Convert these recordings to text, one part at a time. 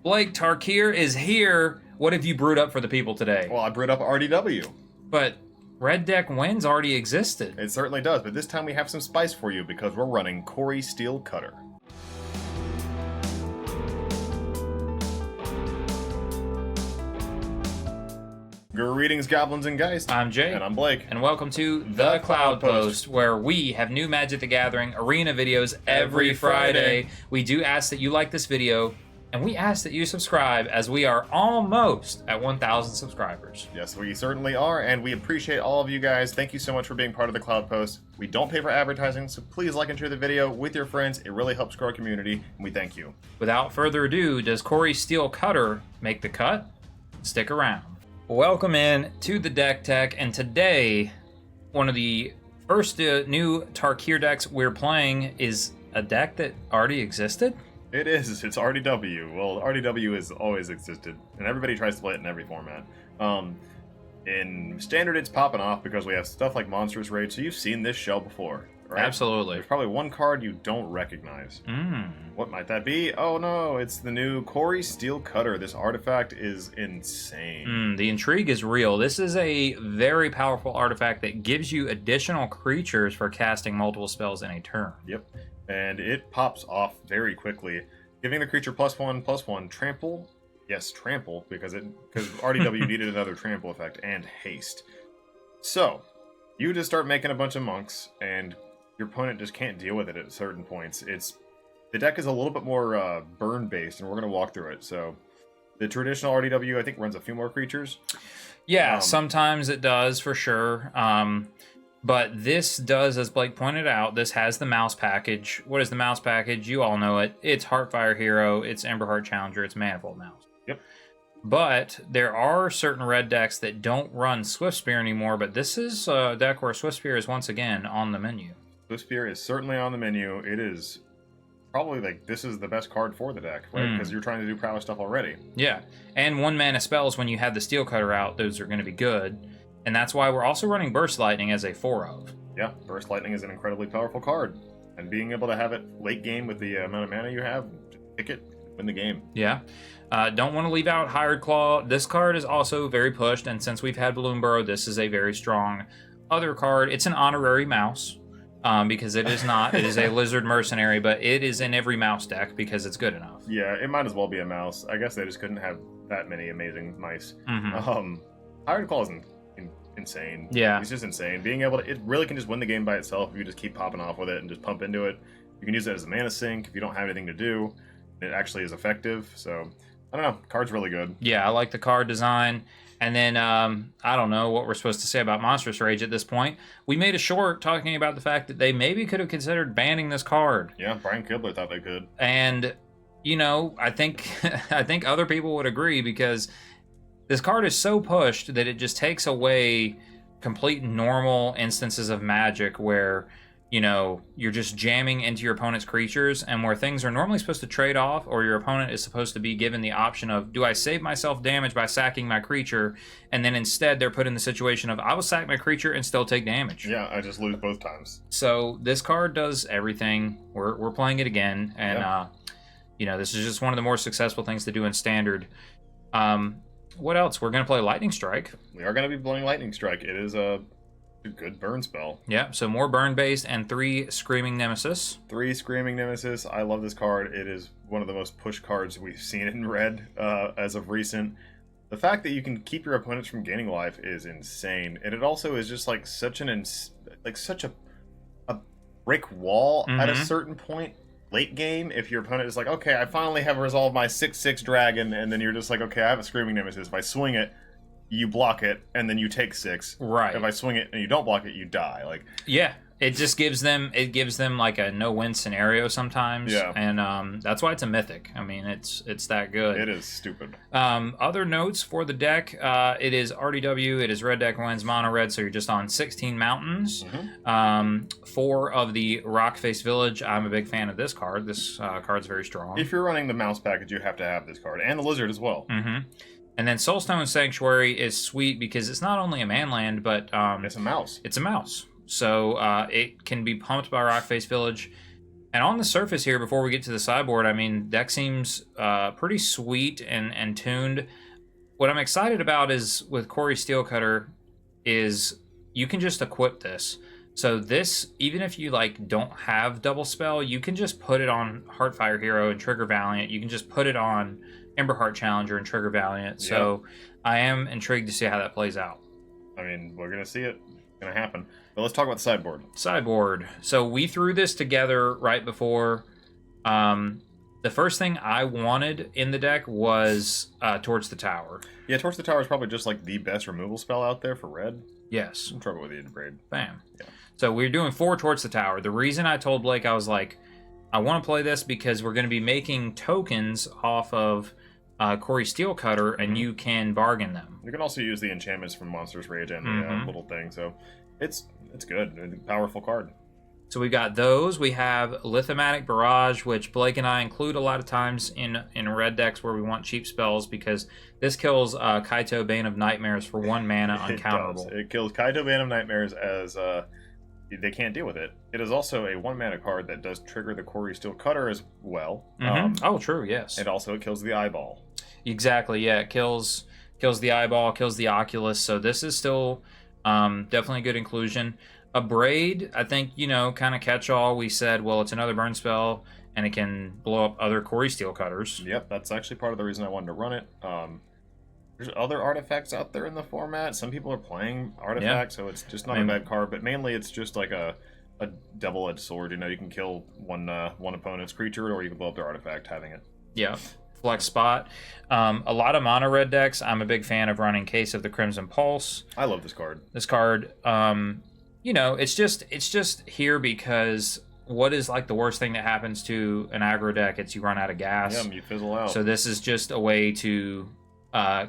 Blake Tarkir is here. What have you brewed up for the people today? Well, I brewed up RDW. But Red Deck Wins already existed. It certainly does, but this time we have some spice for you because we're running Corri-Steel Cutter. Greetings, goblins and geists. I'm Jay. And I'm Blake. And welcome to The Cloudpost, where we have new Magic the Gathering arena videos every Friday. We do ask that you like this video, and we ask that you subscribe, as we are almost at 1,000 subscribers. Yes, we certainly are, and we appreciate all of you guys. Thank you so much for being part of the Cloudpost. We don't pay for advertising, so please like and share the video with your friends. It really helps grow our community, and we thank you. Without further ado, does Corri-Steel Cutter make the cut? Stick around. Welcome in to the Deck Tech, and today, one of the first new Tarkir decks we're playing is a deck that already existed? It is. It's RDW. Well, RDW has always existed, and everybody tries to play it in every format. In Standard, it's popping off because we have stuff like Monstrous Rage, so you've seen this shell before, right? Absolutely. There's probably one card you don't recognize. What might that be? Oh no, it's the new Corri-Steel Cutter. This artifact is insane. The intrigue is real. This is a very powerful artifact that gives you additional creatures for casting multiple spells in a turn. Yep. And it pops off very quickly, giving the creature +1/+1 trample. Yes, trample, because RDW needed another trample effect, and haste. So, you just start making a bunch of monks, and your opponent just can't deal with it at certain points. The deck is a little bit more burn-based, and we're going to walk through it. So, the traditional RDW, I think, runs a few more creatures. Yeah, sometimes it does, for sure. But this does, as Blake pointed out, this has the mouse package. What is the mouse package? You all know it. It's Heartfire Hero, it's Emberheart Challenger, it's Manifold Mouse. Yep. But there are certain red decks that don't run Swiftspear anymore, but this is a deck where Swiftspear is once again on the menu. Swiftspear is certainly on the menu. It is probably this is the best card for the deck, right? Because you're trying to do Prowess stuff already. Yeah, and 1-mana spells when you have the Steel Cutter out, those are going to be good. And that's why we're also running Burst Lightning as a 4-of. Yeah, Burst Lightning is an incredibly powerful card. And being able to have it late game with the amount of mana you have, pick it, win the game. Yeah. Don't want to leave out Hired Claw. This card is also very pushed, and since we've had Balloon Burrow, this is a very strong other card. It's an honorary mouse, because it is not. It is a Lizard Mercenary, but it is in every mouse deck because it's good enough. Yeah, it might as well be a mouse. I guess they just couldn't have that many amazing mice. Hired Claw isn't insane. Yeah, it's just insane. Being able to, it really can just win the game by itself if you just keep popping off with it and just pump into it. You can use it as a mana sink if you don't have anything to do. It actually is effective. So I don't know. Card's really good. Yeah, I like the card design. And then I don't know what we're supposed to say about Monstrous Rage at this point. We made a short talking about the fact that they maybe could have considered banning this card. Yeah, Brian Kibler thought they could. And you know, I think I think other people would agree, because this card is so pushed that it just takes away complete normal instances of Magic where, you know, you're just jamming into your opponent's creatures, and where things are normally supposed to trade off, or your opponent is supposed to be given the option of, do I save myself damage by sacking my creature? And then instead they're put in the situation of, I will sack my creature and still take damage. Yeah, I just lose both times. So this card does everything. We're playing it again, and you know, this is just one of the more successful things to do in Standard. What else? We're going to play Lightning Strike. We are going to be playing Lightning Strike. It is a good burn spell. Yeah, so more burn-based and 3 Screaming Nemesis. 3 Screaming Nemesis. I love this card. It is one of the most pushed cards we've seen in Red as of recent. The fact that you can keep your opponents from gaining life is insane. And it also is just like such a brick wall at a certain point. Late game, if your opponent is like, okay, I finally have resolved my 6/6 dragon, and then you're just like, okay, I have a Screaming Nemesis. If I swing it, you block it, and then you take 6. Right. If I swing it and you don't block it, you die. Like, yeah, it just gives them like a no-win scenario sometimes. Yeah. And that's why it's a mythic. I mean, it's that good. It is stupid. Other notes for the deck, it is RDW, it is Red Deck Wins, mono red, so you're just on 16 mountains. 4 of the Rockface Village. I'm a big fan of this card. This card's very strong. If you're running the mouse package, you have to have this card, and the lizard as well. And then Soulstone Sanctuary is sweet because it's not only a manland, but it's a mouse. It's a mouse. So it can be pumped by Rockface Village. And on the surface here, before we get to the sideboard, I mean, deck seems pretty sweet and tuned. What I'm excited about is with Corri-Steel Cutter is you can just equip this. So this, even if you like don't have double spell, you can just put it on Heartfire Hero and trigger Valiant. You can just put it on Emberheart Challenger and trigger Valiant. So I am intrigued to see how that plays out. I mean, we're gonna see it. It's gonna happen. But let's talk about the sideboard. Sideboard. So we threw this together right before. The first thing I wanted in the deck was Torch the Tower. Yeah, Torch the Tower is probably just like the best removal spell out there for red. Yes. I'm trouble with you, Braid. Bam. Yeah. So we're doing 4 Torch the Tower. The reason I told Blake, I was like, I want to play this because we're going to be making tokens off of Corri-Steel Cutter, and you can bargain them. You can also use the enchantments from Monstrous Rage and the little thing, so it's good. It's a powerful card. So we got those. We have Lithomatic Barrage, which Blake and I include a lot of times in red decks where we want cheap spells, because this kills Kaito Bane of Nightmares for 1 mana uncounterable. It kills Kaito Bane of Nightmares as they can't deal with it. It is also a 1 mana card that does trigger the Corri-Steel Cutter as well. Oh, true, yes. And also it kills the eyeball. Exactly, yeah. It kills the eyeball, kills the oculus. So this is still definitely a good inclusion. A Braid, I think, kind of catch-all. We said, well, it's another burn spell, and it can blow up other Corri-Steel Cutters. Yep, that's actually part of the reason I wanted to run it. There's other artifacts out there in the format. Some people are playing artifacts, so it's just not a bad card. But mainly, it's just like a double-edged sword. You can kill one opponent's creature, or you can blow up their artifact having it. Yeah, flex spot. A lot of mono red decks. I'm a big fan of running Case of the Crimson Pulse. I love this card. This card, it's just here because what is like the worst thing that happens to an aggro deck? It's you run out of gas. Yeah, you fizzle out. So this is just a way to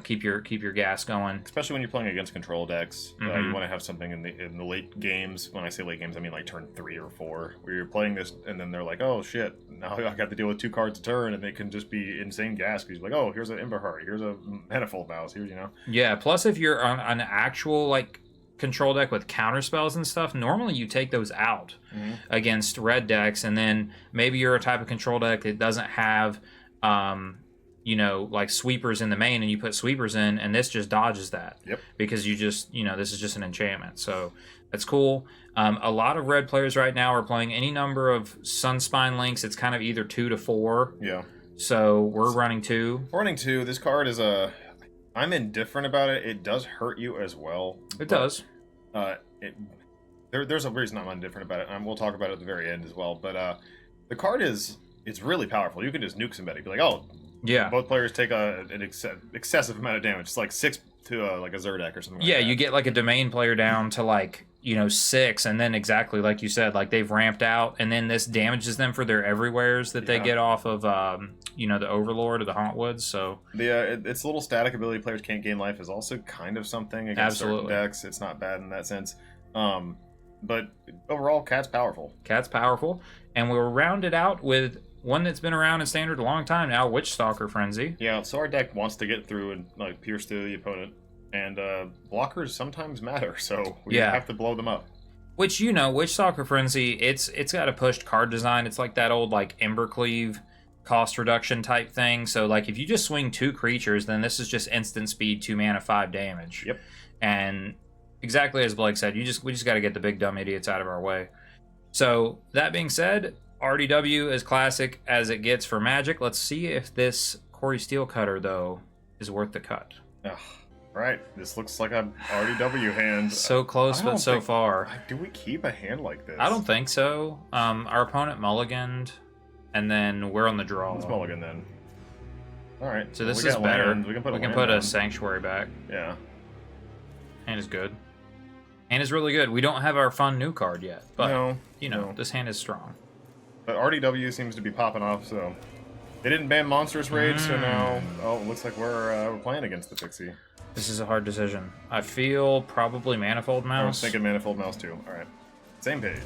keep your gas going. Especially when you're playing against control decks, you want to have something in the late games. When I say late games, I mean like turn 3 or 4, where you're playing this, and then they're like, "Oh shit, now I got to deal with 2 cards a turn," and they can just be insane gas because you're like, "Oh, here's an Emberheart, here's a Manifold Mouse, here's Yeah. Plus, if you're on an actual like control deck with counter spells and stuff, normally you take those out against red decks, and then maybe you're a type of control deck that doesn't have like sweepers in the main, and you put sweepers in, and this just dodges that. Yep. Because you just, this is just an enchantment. So that's cool. A lot of red players right now are playing any number of Sunspine links. It's kind of either 2 to 4. Yeah. So we're running 2. We're running 2. This card is I'm indifferent about it. It does hurt you as well. It does. There's a reason I'm indifferent about it, and we'll talk about it at the very end as well. But the card it's really powerful. You can just nuke somebody. Be like, oh, yeah. Both players take an excessive amount of damage. It's like 6 to like a Zerdek or something. Yeah, like that. You get like a domain player down to like 6, and then exactly like you said, like they've ramped out, and then this damages them for their everywheres that they get off of the Overlord or the Hauntwoods. So its little static ability players can't gain life is also kind of something against certain decks. It's not bad in that sense. But overall, Cat's powerful. Cat's powerful, and we'll round it out with one that's been around in Standard a long time now, Witchstalker Frenzy. Yeah, so our deck wants to get through and like pierce through the opponent, and blockers sometimes matter, so we have to blow them up. Which, Witchstalker Frenzy, it's got a pushed card design. It's like that old like Embercleave cost reduction type thing. So like if you just swing 2 creatures, then this is just instant speed, 2 mana, 5 damage. Yep. And exactly as Blake said, we just got to get the big dumb idiots out of our way. So that being said, RDW is classic as it gets for Magic. Let's see if this Corri-Steel Cutter, though, is worth the cut. Ugh, right. This looks like a RDW hand. So close, but so far. Do we keep a hand like this? I don't think so. Our opponent mulliganed, and then we're on the draw. Let's mulligan then. All right. So this is better. Land. We can put a Sanctuary back. Yeah. Hand is good. Hand is really good. We don't have our fun new card yet, but this hand is strong. But RDW seems to be popping off, so they didn't ban Monstrous Rage, so now it looks like we're playing against the Pixie. This is a hard decision. I feel probably Manifold Mouse. I was thinking Manifold Mouse too. All right, same page.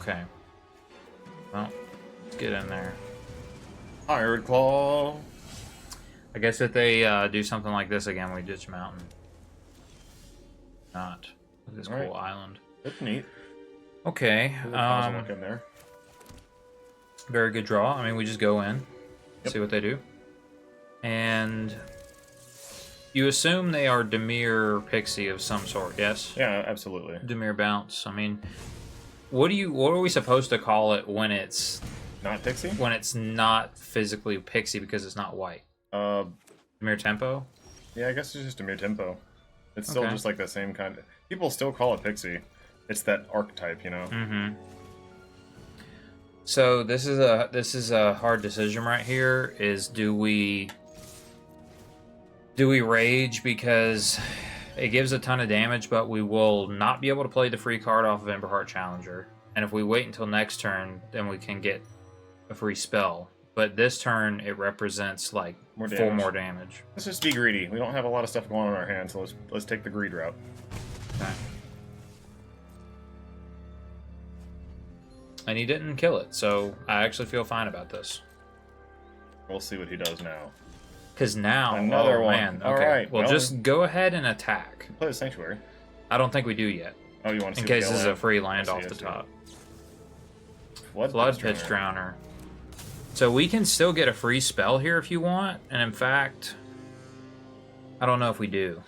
Okay. Well, let's get in there. Iron Claw. I guess if they do something like this again, we ditch Mountain. Not. Look at this cool island. That's neat. Okay. Look in there. Very good draw. I mean, we just go in, Yep. see what they do. And you assume they are Dimir Pixie of some sort, yes? Yeah, absolutely. Dimir Bounce. I mean, what are we supposed to call it when it's Not Pixie? when it's not physically Pixie because it's not white? Dimir Tempo? Yeah, I guess it's just a mere tempo. It's still Okay. just like the same kind of... People still call it Pixie. It's that archetype, you know? Mm-hmm. So this is a hard decision right here. Is do we rage because it gives a ton of damage, but we will not be able to play the free card off of Emberheart Challenger. And if we wait until next turn, then we can get a free spell. But this turn, it represents like More 4 damage. more damage. Let's just be greedy. We don't have a lot of stuff going on in our hands, so let's take the greed route. Okay. And he didn't kill it, so I actually feel fine about this. We'll see what he does now. Because now, Another oh one. man, All okay. right, Well, well- just go ahead and attack. Play the Sanctuary. I don't think we do yet. Oh, you want to see In the case this is a yellow? free land I see, off I the see. top. Flood Pitch Drowner. So we can still get a free spell here if you want, and in fact, I don't know if we do.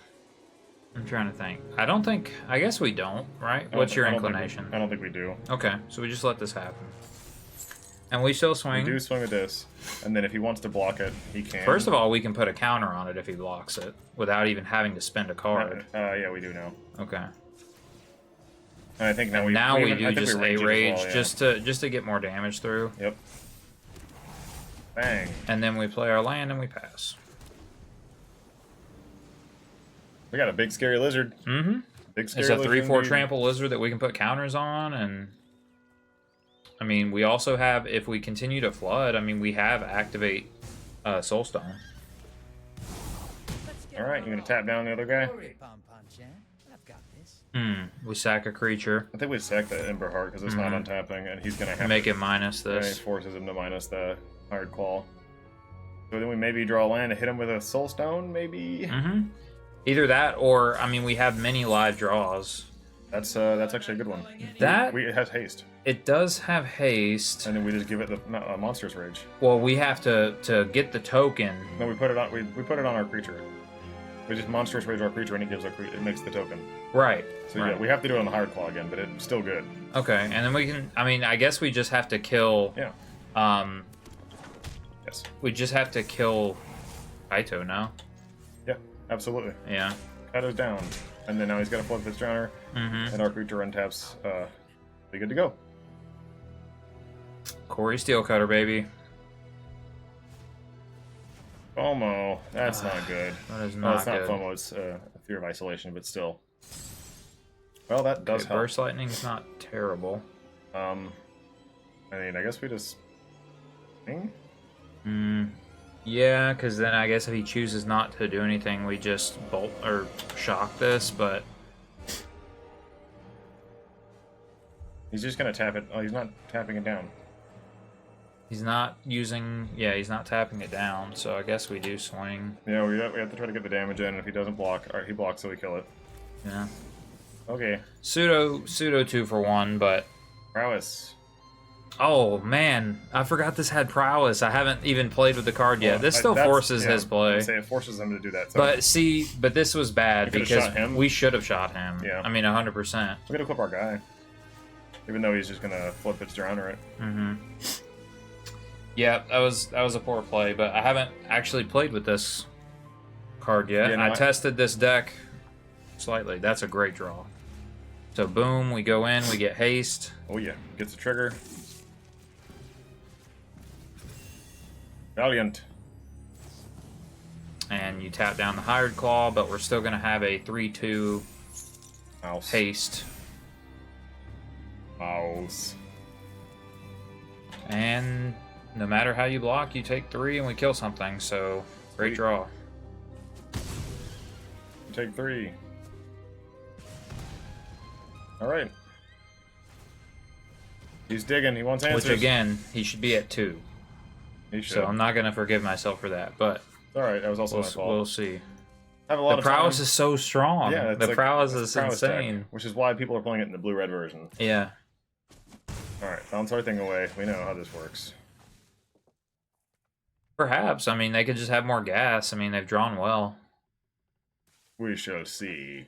I'm trying to think. I guess we don't, right? What's your inclination? I don't think we do. Okay, so we just let this happen. And we still swing. We do swing with this, and then if he wants to block it, he can. First of all, we can put a counter on it if he blocks it, without even having to spend a card. Yeah, we do now. Okay. And I think now And we do I think just we a range it as rage well, yeah. just to get more damage through. Yep. Bang. And then we play our land and we pass. We got a big scary lizard. Mm-hmm. Big scary It's a lizard 3/4 indeed. trample lizard that we can put counters on, and I mean we also have, if we continue to flood, I mean we have activate Soulstone. All right, you gonna tap down the other guy? We sack a creature, I think we sack the Ember Heart because it's not untapping, and he's gonna have make to, it minus and he this. forces him to minus the Hired Claw. So then we maybe draw a land to hit him with a Soul Stone, maybe. Mm-hmm. Either that, or I mean we have many live draws. That's actually a good one. That it has haste, it does have haste. and then we just give it the Monstrous Rage. Well, we have to get the token. No, we put it on. We put it on our creature. We just Monstrous Rage our creature, and it makes the token. Right. So right. yeah, we have to do it on the Hired Claw again, but it's still good. Okay, and then we can. I mean, I guess we just have to kill. Yeah. Yes. We just have to kill Kaito now. Yeah. Absolutely. Yeah. Kaido's down, and then now he's got a Flood Pitch Drowner, and our creature untaps. Be good to go. Corri-Steel Cutter, baby. FOMO. That's not good. That is No, not it's not good. FOMO. It's a fear of isolation, but still. Well, that does Okay, help. Burst Lightning is not terrible. I mean, I guess we just. Yeah, because then I guess if he chooses not to do anything, we just bolt or shock this. But He's just gonna tap it. Oh, he's not tapping it down. he's not using. Yeah, he's not tapping it down. So I guess we do swing. Yeah, we have to try to get the damage in, and if he doesn't block, or he blocks, so we kill it. Yeah. Okay. Pseudo 2-for-1, but Prowess. oh man, I forgot this had prowess. I haven't even played with the card yet. Well, This still that's- forces yeah, his play. I'd say it forces him to do that. So But see, but this was bad You could've because shot him. we should have shot him. Yeah. I mean, 100%. we're gonna equip our guy, even though he's just gonna Flood Pitch Drowner it. Mm-hmm. Yeah, that was a poor play, but I haven't actually played with this card yet. Yeah, no, I I- tested this deck slightly. That's a great draw. So boom, we go in, we get haste. Oh yeah, gets a trigger. Valiant. And you tap down the Hired Claw, but we're still going to have a 3/2 Mouse. haste. Mouse. And no matter how you block, you take 3 and we kill something. So great Sweet. draw. Take 3. All right. He's digging. He wants answers. Which again, he should be at 2. He should. So I'm not going to forgive myself for that. But All right. That was also my fault. we'll see. I have a lot The of prowess time. is so strong. Yeah, it's the like- prowess it's is a prowess deck, insane. which is why people are playing it in the blue-red version. Yeah. All right, bounce our thing away. We know how this works. Perhaps. I mean, they could just have more gas. I mean, they've drawn well. We shall see.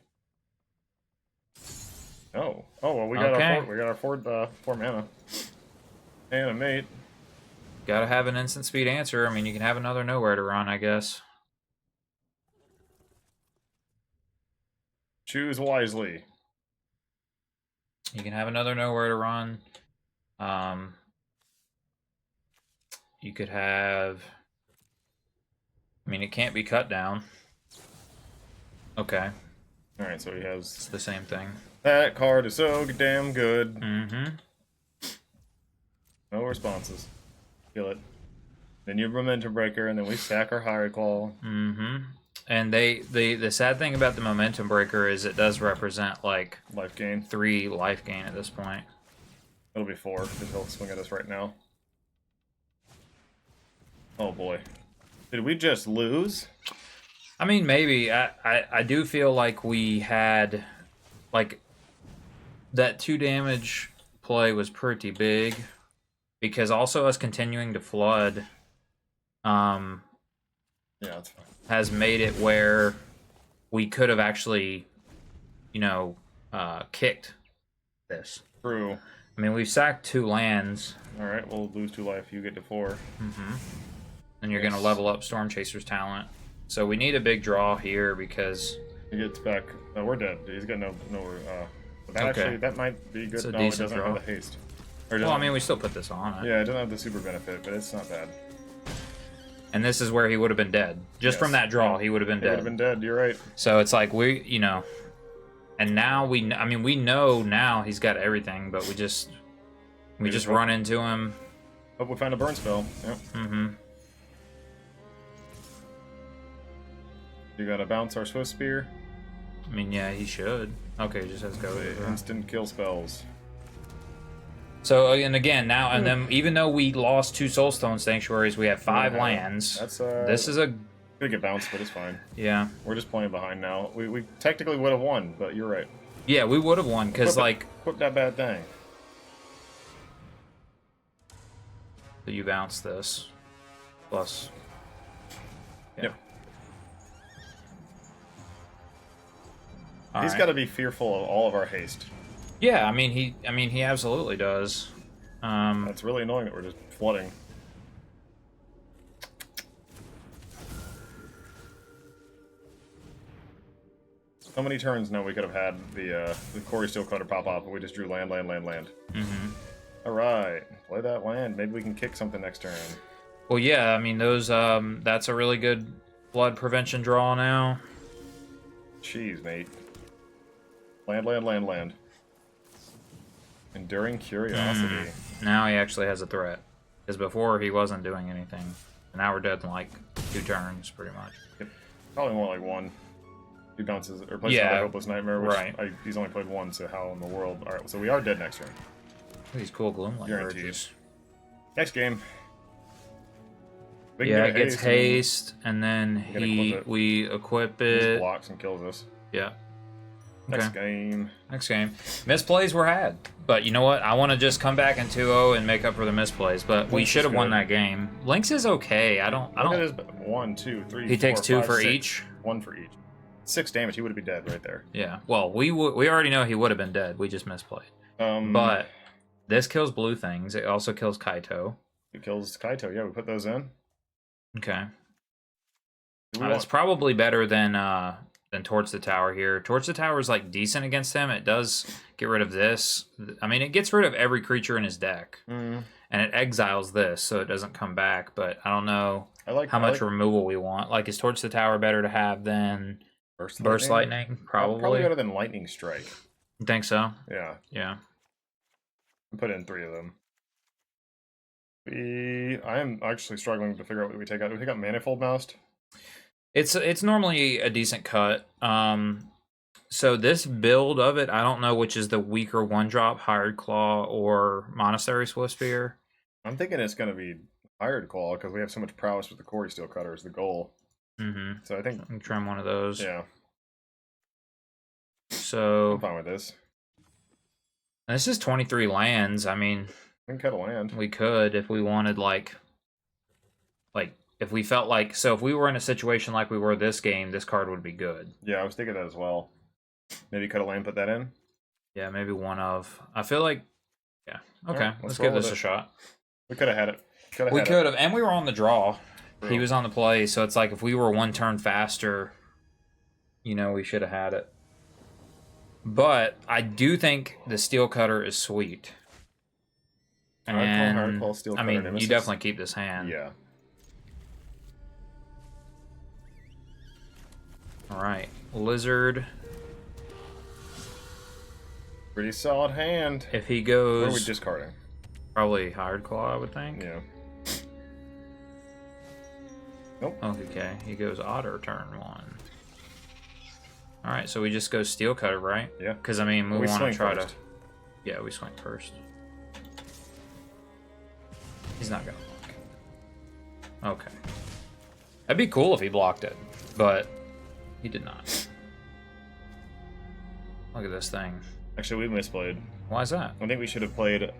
Oh, well, we got Okay. our four mana. Animate. Gotta have an instant speed answer. I mean, you can have another nowhere to run, I guess. Choose wisely. You can have another nowhere to run. You could have... I mean, it can't be cut down. Okay. Alright, so he has... It's the same thing. That card is so damn good. Mm-hmm. No responses. Kill it. Then you have Momentum Breaker, and then we sack our Higher Claw. Mm-hmm. And the sad thing about the Momentum Breaker is it does represent, like... Life gain. 3 life gain at this point. It'll be 4, because he'll swing at us right now. Oh boy. Did we just lose? I mean, maybe. I do feel like we had... Like, that 2 damage play was pretty big. Because also us continuing to flood... Yeah, that's fine. Has made it where we could have actually, you know, kicked this. True. I mean, we've sacked 2 lands. Alright, we'll lose 2 life. You get to 4. Mm-hmm. And you're going to level up Storm Chaser's talent. So we need a big draw here because... He gets back. No, we're dead. He's got no that Okay. actually, that might be good. It's a No, it decent doesn't draw. have the haste. Or Well, I doesn't- mean, we still put this on it. Yeah, it doesn't have the super benefit, but it's not bad. And this is where he would have been dead. Just Yes. from that draw, he would have been He would dead. have been dead, you're right. So it's like, you know... And now we know now he's got everything, but we just run into him. Hope we find a burn spell. Yep. Mm-hmm. You gotta bounce our Swift Spear. I mean, yeah, he should. Okay, he just has to go. Instant kill spells. So, and again, now, and then, even though we lost 2 Soulstone Sanctuaries, we have 5 Yeah, lands. That's This is a... gonna get bounced, but it's fine. Yeah. We're just playing behind now. We technically would have won, but you're right. Yeah, we would have won, because, like... Equip that bad thing. So you bounce this. Plus... Yeah. Yep. All He's right. got to be fearful of all of our haste. Yeah, I mean, he absolutely does. That's really annoying that we're just flooding. So many turns now we could have had the Corri-Steel Cutter pop up, but we just drew land. Mm-hmm. Alright, play that land. Maybe we can kick something next turn. Well, yeah, I mean, those, that's a really good flood prevention draw now. Jeez, mate. Land. Enduring Curiosity. Now he actually has a threat. Because before he wasn't doing anything. And now we're dead in like 2 turns, pretty much. Yep. Probably more like 1. He bounces, or plays Yeah, another Hopeless Nightmare, which right. He's only played 1, so how in the world? Alright, so we are dead next turn. These cool Gloomlight Guaranteed. Verges. Next game. We can Yeah, get it gets and haste, and then we equip he just it. blocks and kills us. Yeah. Next Okay. game. Next game. Misplays were had. But you know what? I want to just come back in 2-0 and make up for the misplays. But we Lynx should is have won good. that game. Lynx is okay. I don't. Look at his 1, 2, 3. He takes 2 4, 5, for 6. each. 1 for each. 6 damage. He would have been dead right there. Yeah. Well, we already know he would have been dead. We just misplayed. But this kills blue things. It also kills Kaito. It kills Kaito. Yeah, we put those in. Okay. Do we It's want- probably better than Torch the Tower here. Torch the Tower is like decent against him. It does get rid of this. I mean, it gets rid of every creature in his deck, and it exiles this, so it doesn't come back. But I don't know how much removal we want. Like, is Torch the Tower better to have than Burst Lightning? Probably better than Lightning Strike. You think so? Yeah. Yeah. We put in 3 of them. I am actually struggling to figure out what we take out. Do we take out Manifold Moust? It's normally a decent cut. So this build of it, I don't know which is the weaker 1-drop, Hired Claw or Monastery Swift Spear. I'm thinking it's going to be Hired Claw because we have so much prowess with the Corri-Steel Cutter is the goal. Mm-hmm. So I think... I can trim one of those. Yeah, So I'm fine with this. this is 23 lands. I mean, We can cut a land. we could if we wanted like if we felt like, so if we were in a situation like we were this game, this card would be good. Yeah, I was thinking that as well. Maybe cut a lane, put that in. Yeah, maybe one of. I feel like, yeah. Okay, Right, let's roll give this with a it. shot. We could have had it. We could have, and we were on the draw. True. He was on the play, so it's like if we were one turn faster, you know, we should have had it. But I do think the Steel Cutter is sweet. And Hard call, Steel I Cutter, mean, Nemesis. you definitely keep this hand. Yeah. All right, Lizard. Pretty solid hand. If he What goes, are we discarding? probably Hired Claw, I would think. Yeah. Nope. Okay, he goes Otter turn 1. All right, so we just go Steel Cutter, right? Yeah. Because I mean, we want to swing try first. to. Yeah, we swing first. He's not gonna block. Okay. That'd be cool if he blocked it, but he did not. Look at this thing. Actually, we misplayed. Why is that? I think we should have played.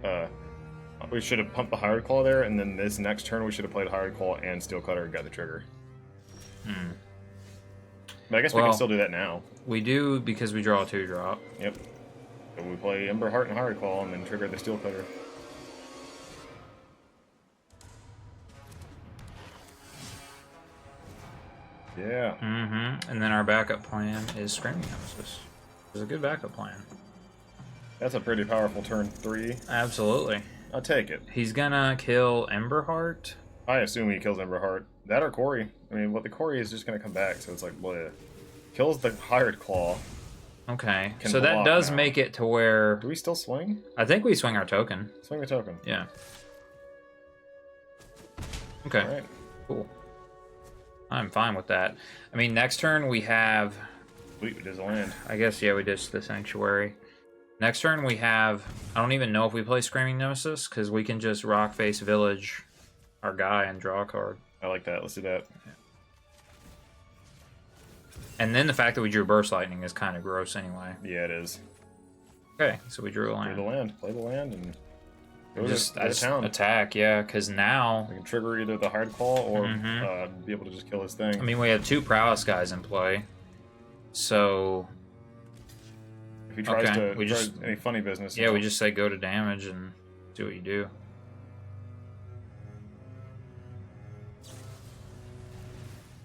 We should have pumped the Hired Claw there, and then this next turn we should have played Hired Claw and Steel Cutter and got the trigger. Hmm. But I guess we Well- can still do that now. We do because we draw a 2-drop. Yep. So we play Ember Heart and Hired Claw, and then trigger the Steel Cutter. Yeah. Mm-hmm. And then our backup plan is Screaming Nemesis. It's a good backup plan. That's a pretty powerful turn 3. Absolutely. I'll take it. He's gonna kill Emberheart. I assume he kills Ember Heart. That or Corri. I mean, what the Corri is just going to come back, so it's like, bleh. Kills the Hired Claw. Okay, Can so that block does now. make it to where Do we still swing? I think we swing our token. Swing the token. Yeah. Okay, Alright. cool. I'm fine with that. I mean, next turn we have, Sweet, we did the land. I guess, yeah, we ditched the Sanctuary. Next turn we have, I don't even know if we play Screaming Nemesis, because we can just Rock Face Village our guy and draw a card. I like that. Let's do that. And then the fact that we drew Burst Lightning is kind of gross anyway. Yeah, it is. Okay, so we drew a Play land. the land. Play the land and go I to just town. attack, yeah, because now, We can trigger either the Hard Claw or Mhm. be able to just kill his thing. I mean, we have 2 Prowess guys in play. So, if he tries okay, to we try just- any funny business, yeah, we just say go to damage and do what you do.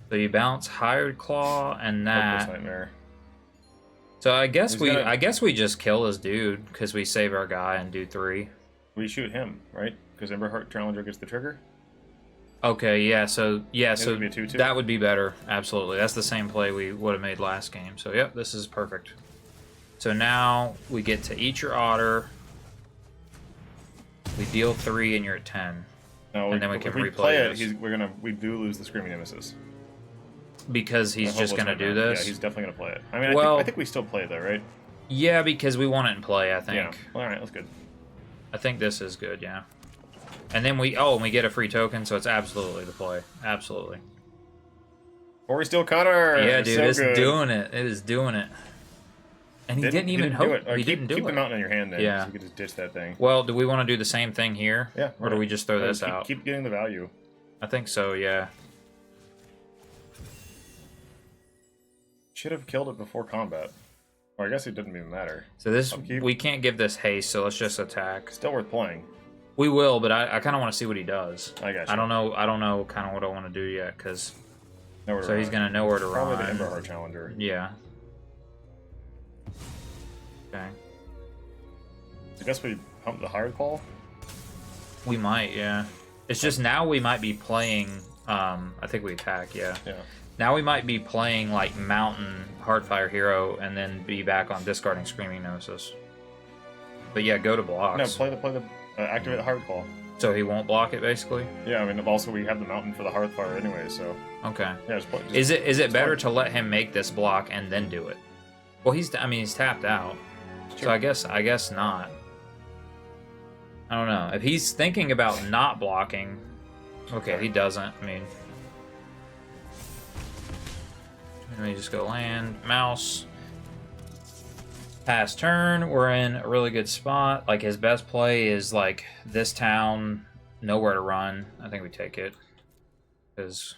So you bounce Hired Claw and Hopeless that. Nightmare. So I guess He's we gonna- I guess we just kill this dude because we save our guy and do 3. We shoot him, right? Because Ember Heart Challenger gets the trigger. Okay, yeah, so would be a 2-2. that would be better. Absolutely. That's the same play we would have made last game. So yep, this is perfect. So now we get to eat your Otter. We deal 3 and you're at 10. No, And then we can if we replay play it, this. we do lose the Screaming Nemesis. Because he's just Hopeless gonna do Nightmare. this. Yeah, he's definitely gonna play it. I mean, Well- I think we still play though, right? Yeah, because we want it in play, I think. Yeah. All right, that's good. I think this is good, yeah. And then we get a free token, so it's absolutely the play. Absolutely. Corri-Steel Cutter. Yeah, dude, so it's good. doing it. It is doing it. And he didn't even hope. do it. Or He keep, didn't do keep it. the mountain in your hand then. Yeah. So you can just ditch that thing. Well, do we want to do the same thing here? Yeah. Or do we just throw this out? Keep getting the value. I think so, yeah. Should have killed it before combat. Or I guess it didn't even matter. So this, Upkeep. we can't give this haste, so let's just attack. Still worth playing. We will, but I kind of want to see what he does. I got you. I don't know kind of what I want to do yet, because Nowhere to so he's run. going to know where to Probably run. the Ember Heart Challenger. Yeah. Okay. I guess we pump the Hired Claw. We might, yeah. It's just now we might be playing, I think we attack, yeah. Yeah. Now we might be playing like Mountain, Hardfire Hero, and then be back on discarding Screaming Nemesis. But yeah, go to blocks. No, play the activate the Hired Claw. So he won't block it, basically? Yeah, I mean, also we have the mountain for the Hearthfire anyway, so Okay. yeah, just play. Is it better fine. to let him make this block and then do it? Well, he's tapped out. So Sure. I guess not. I don't know. If he's thinking about not blocking, okay, he doesn't. I mean, let me just go land, mouse. Pass turn, we're in a really good spot. Like his best play is like this town, nowhere to run. I think we take it. Because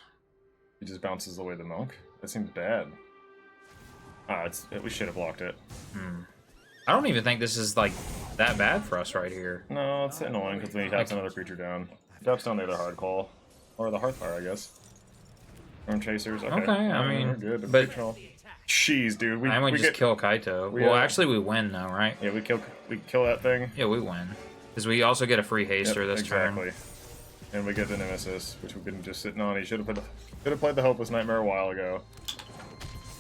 He just bounces away the monk. That seems bad. Ah, we should have blocked it. I don't even think this is like that bad for us right here. No, it's annoying because when he taps another creature down. Taps down the other hard call. Or the Hearthfire, I guess. Storm Chasers, okay. I mean, we're good. but jeez, dude. we just kill Kaito. Well, actually, we win though, right? Yeah, we kill that thing. Yeah, we win because we also get a free haster this exactly. turn. And we get the Nemesis, which we've been just sitting on. He should have played the Hopeless Nightmare a while ago.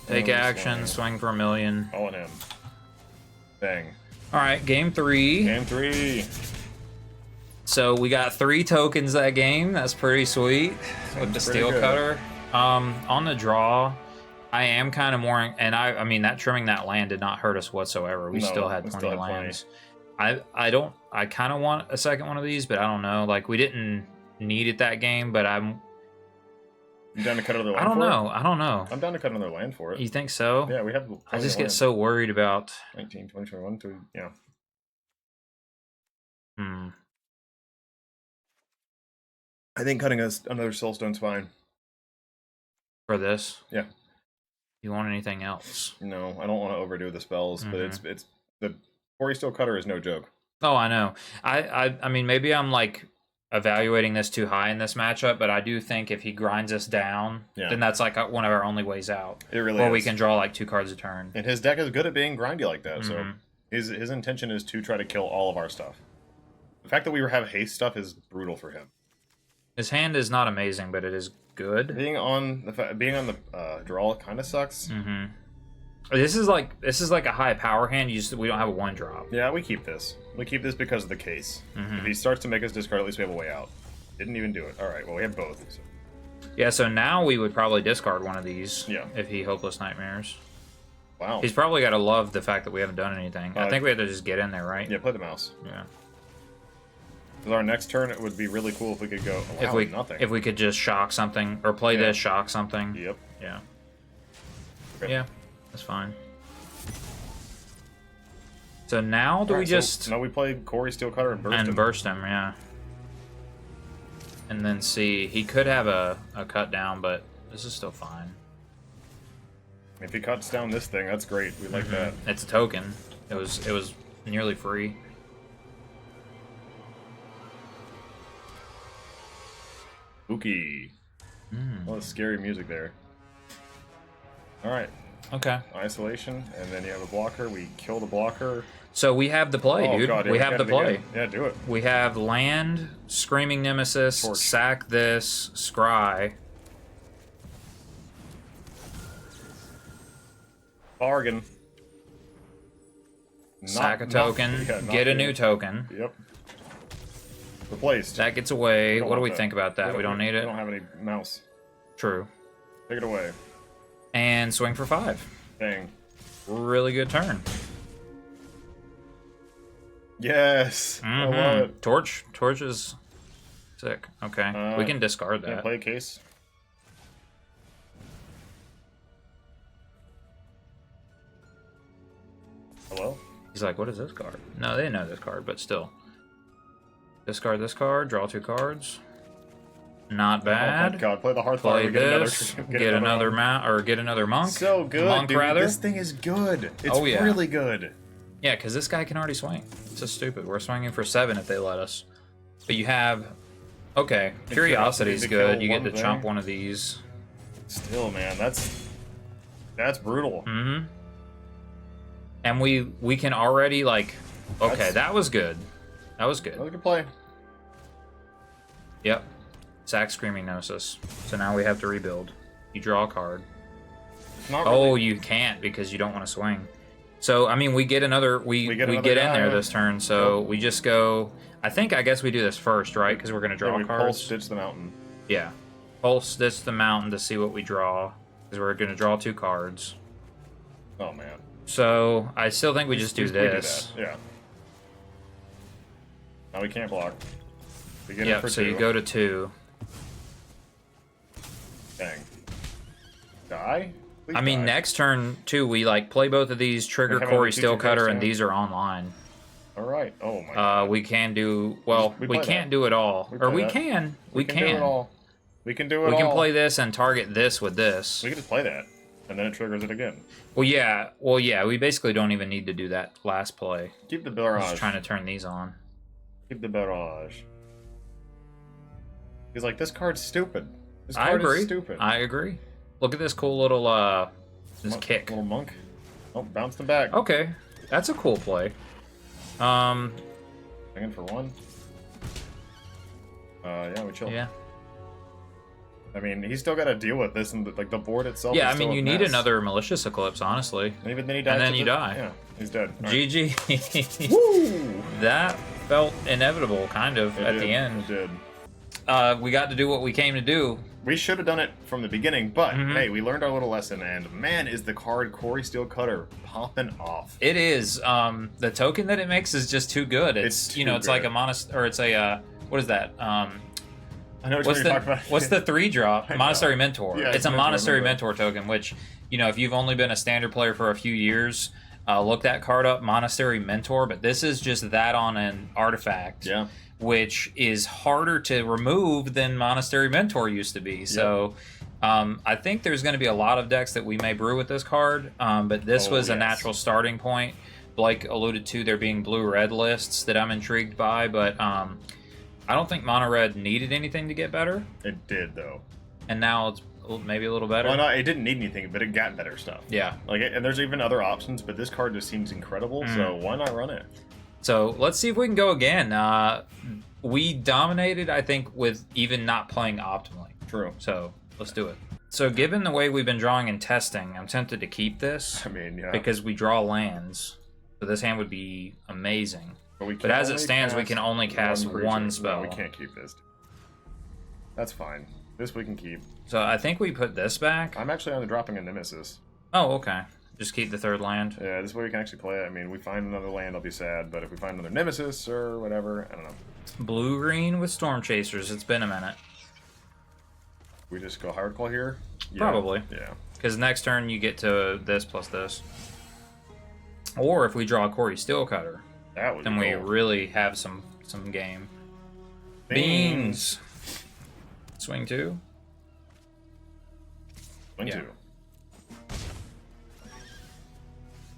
Take action, swing for 1,000,000. Calling him. Bang. All right, game 3. Game 3. So we got 3 tokens that game. That's pretty sweet with the Steel Cutter. On the draw, I am kind of more, and I mean that trimming that land did not hurt us whatsoever. We still had plenty of lands. I kind of want a second one of these, but I don't know. Like we didn't need it that game, but You down to cut another land? I don't know. I'm down to cut another land for it. You think so? Yeah, we have. I just get so worried about 19, 20, 21, yeah. I think cutting another Soulstone's fine. For this? Yeah. You want anything else? No, I don't want to overdo the spells, but it's the Corri-Steel Cutter is no joke. Oh, I know. I mean, maybe I'm like evaluating this too high in this matchup, but I do think if he grinds us down, then that's like one of our only ways out. It really is. Or is. We can draw like 2 cards a turn. And his deck is good at being grindy like that, so his intention is to try to kill all of our stuff. The fact that we have haste stuff is brutal for him. His hand is not amazing, but it is good. Being on the draw kind of sucks. This is like a high power hand. We don't have a 1-drop. Yeah, we keep this. We keep this because of the case. If he starts to make us discard, at least we have a way out. Didn't even do it. All right. Well, we have both. So. Yeah. So now we would probably discard one of these. Yeah. If he Hopeless Nightmares. Wow. He's probably got to love the fact that we haven't done anything. I think we have to just get in there, right? Yeah. Play the mouse. Yeah. Because our next turn, it would be really cool if we could go. Wow, nothing. If we could just shock something or play this, shock something. Yep. Yeah. Okay. Yeah. That's fine. So now do we just... No, we play Corri-Steel Cutter and burst him. Yeah. And then see, he could have a cut down, but this is still fine. If he cuts down this thing, that's great. We like that. It's a token. It was nearly free. Spooky. A lot of scary music there. Alright. Okay. Isolation, and then you have a blocker. We kill the blocker. So we have the play, dude. God, we have the play. Yeah, do it. We have land, Screaming Nemesis, sack this, scry. Bargain. Sack a token, get a new token. Yep. Replaced. That gets away. What do we think about that? We don't need it. We don't have any mouse. True. Take it away. And swing for 5. Dang. Really good turn. Yes. I love it. Torch is sick. Okay. We can discard that. Yeah, play a case. Hello? He's like, what is this card? No, they didn't know this card, but still. Discard this card, draw 2 cards. Not bad. Oh my god, play the Hearthfire. Play this, get another mount, or get another monk. So good, monk, dude. rather. This thing is good. It's really good. Yeah, because this guy can already swing. It's just stupid. We're swinging for 7 if they let us. But you have... Okay, Curiosity's good. You get to chomp one of these. Still, man, that's brutal. And we can already, like... Okay, that was good. That was good. That was a good play. Yep. Sack Screaming Gnosis. So now we have to rebuild. You draw a card. Not really. Oh, you can't because you don't want to swing. So, I mean, we get another... We get in there this turn, so we just go... I guess we do this first, right? Because we're going to draw cards. Pulse Stitch the Mountain. Yeah. Pulse Stitch the Mountain to see what we draw. Because we're going to draw 2 cards. Oh, man. So, I still think we just do this. We do that. Yeah. Now we can't block. We get in for 2. So you go to 2. Dang. Die? Please I mean, die. next turn, too, we, like, play both of these, trigger Corri-Steel Cutter, and these are online. Alright. Oh, my god. We can do... Well, we can't do it all. Or we can. We can. Do it all. We can do it We can all. play this and target this with this. We can just play that, and then it triggers it again. Well, yeah. Well, yeah. We basically don't even need to do that last play. Keep the barrage. Just trying to turn these on. Keep the barrage. He's like, this card's stupid. This I card agree. is stupid. I agree. Look at this cool little this kick. Little monk. Oh, bounced him back. Okay, that's a cool play. Hanging for one. Yeah, we chill. Yeah. I mean, he's still got to deal with this, and like the board itself. Yeah, is I mean, still a you need mess. another malicious eclipse, honestly. And even then he dies. And then you die. Yeah, he's dead. All right. GG. Woo! That felt inevitable, kind of, It at did, the end. It did. We got to do what we came to do. We should have done it from the beginning, but Mhm. hey, we learned our little lesson, and man, is the card Corri-Steel Cutter popping off. It is. The token that it makes is just too good. It's too you know, it's like good. a or it's a what is that? I know what What's you're the talking about. what's the 3-drop? I know. Monastery Mentor. Yeah, it's a Mentor, Monastery remember. Mentor token, which, you know, if you've only been a standard player for a few years, look that card up, Monastery Mentor. But this is just that on an artifact, Yeah. which is harder to remove than Monastery Mentor used to be. So I think there's going to be a lot of decks that we may brew with this card, but this Oh, was a yes. natural starting point. Blake alluded to there being blue-red lists that I'm intrigued by, but I don't think mono red needed anything to get better, It did though. and now it's maybe a little better. Well, no, it didn't need anything, but it got better stuff. Yeah. Like, and there's even other options, but this card just seems incredible. So why not run it? So let's see if we can go again. We dominated, I think, with even not playing optimally. True. So let's do it. So given the way we've been drawing and testing, I'm tempted to keep this I mean, yeah. because we draw lands. So this hand would be amazing. we But can as it only stands, we cast can only cast creature. one No, spell. we can't keep this. That's fine. This we can keep. So I think we put this back. I'm actually only dropping a Nemesis. Oh, okay. Just keep the third land. Yeah, this way we can actually play it. I mean, we find another land, I'll be sad. But if we find another Nemesis or whatever, I don't know. Blue-green with Storm Chasers. It's been a minute. We just go hard call here? Yeah. Probably. Yeah. Because next turn you get to this plus this. Or if we draw a Corri-Steel Cutter, That would then be we cool. really have some game. Beans. Swing 2. Swing Yeah. 2.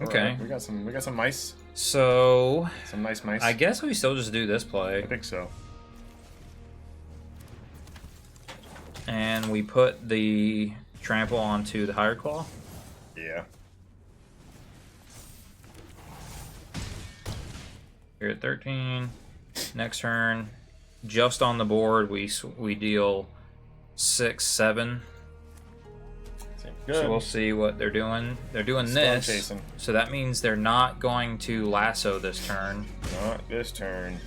Okay. Alright, we got some mice. So Some nice mice. I guess we still just do this I play. think so. And we put the trample onto the Higher Claw. Yeah. Here at 13. Next turn, just on the board, we deal 6, 7. Seems good. So we'll see what they're doing. They're doing Storm this. chasing. So that means they're not going to lasso this turn. Not this turn.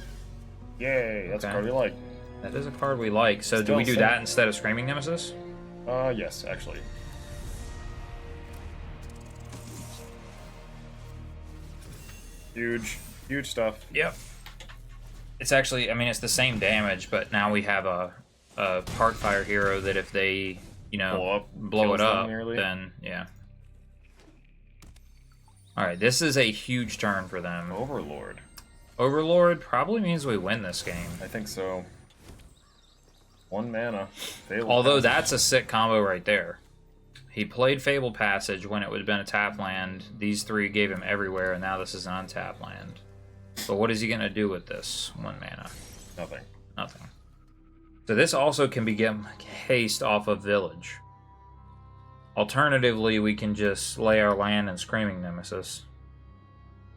Yay, that's a Okay. card we like. That is a card we like. So do Still we do same. that instead of Screaming Nemesis? Yes, actually. Huge, huge stuff. Yep. It's actually, I mean, it's the same damage, but now we have a Parkfire hero that if they, you know, blow kills it them up, nearly. then yeah. All right, this is a huge turn for them. Overlord. Overlord probably means we win this game. I think so. 1 mana. Fatal Although Passage. that's a sick combo right there. He played Fable Passage when it would have been a tap land. These 3 gave him everywhere, and now this is an untapped land. But what is he going to do with this 1 mana? Nothing. Nothing. So this also can be haste off of Village. Alternatively, we can just lay our land and Screaming Nemesis.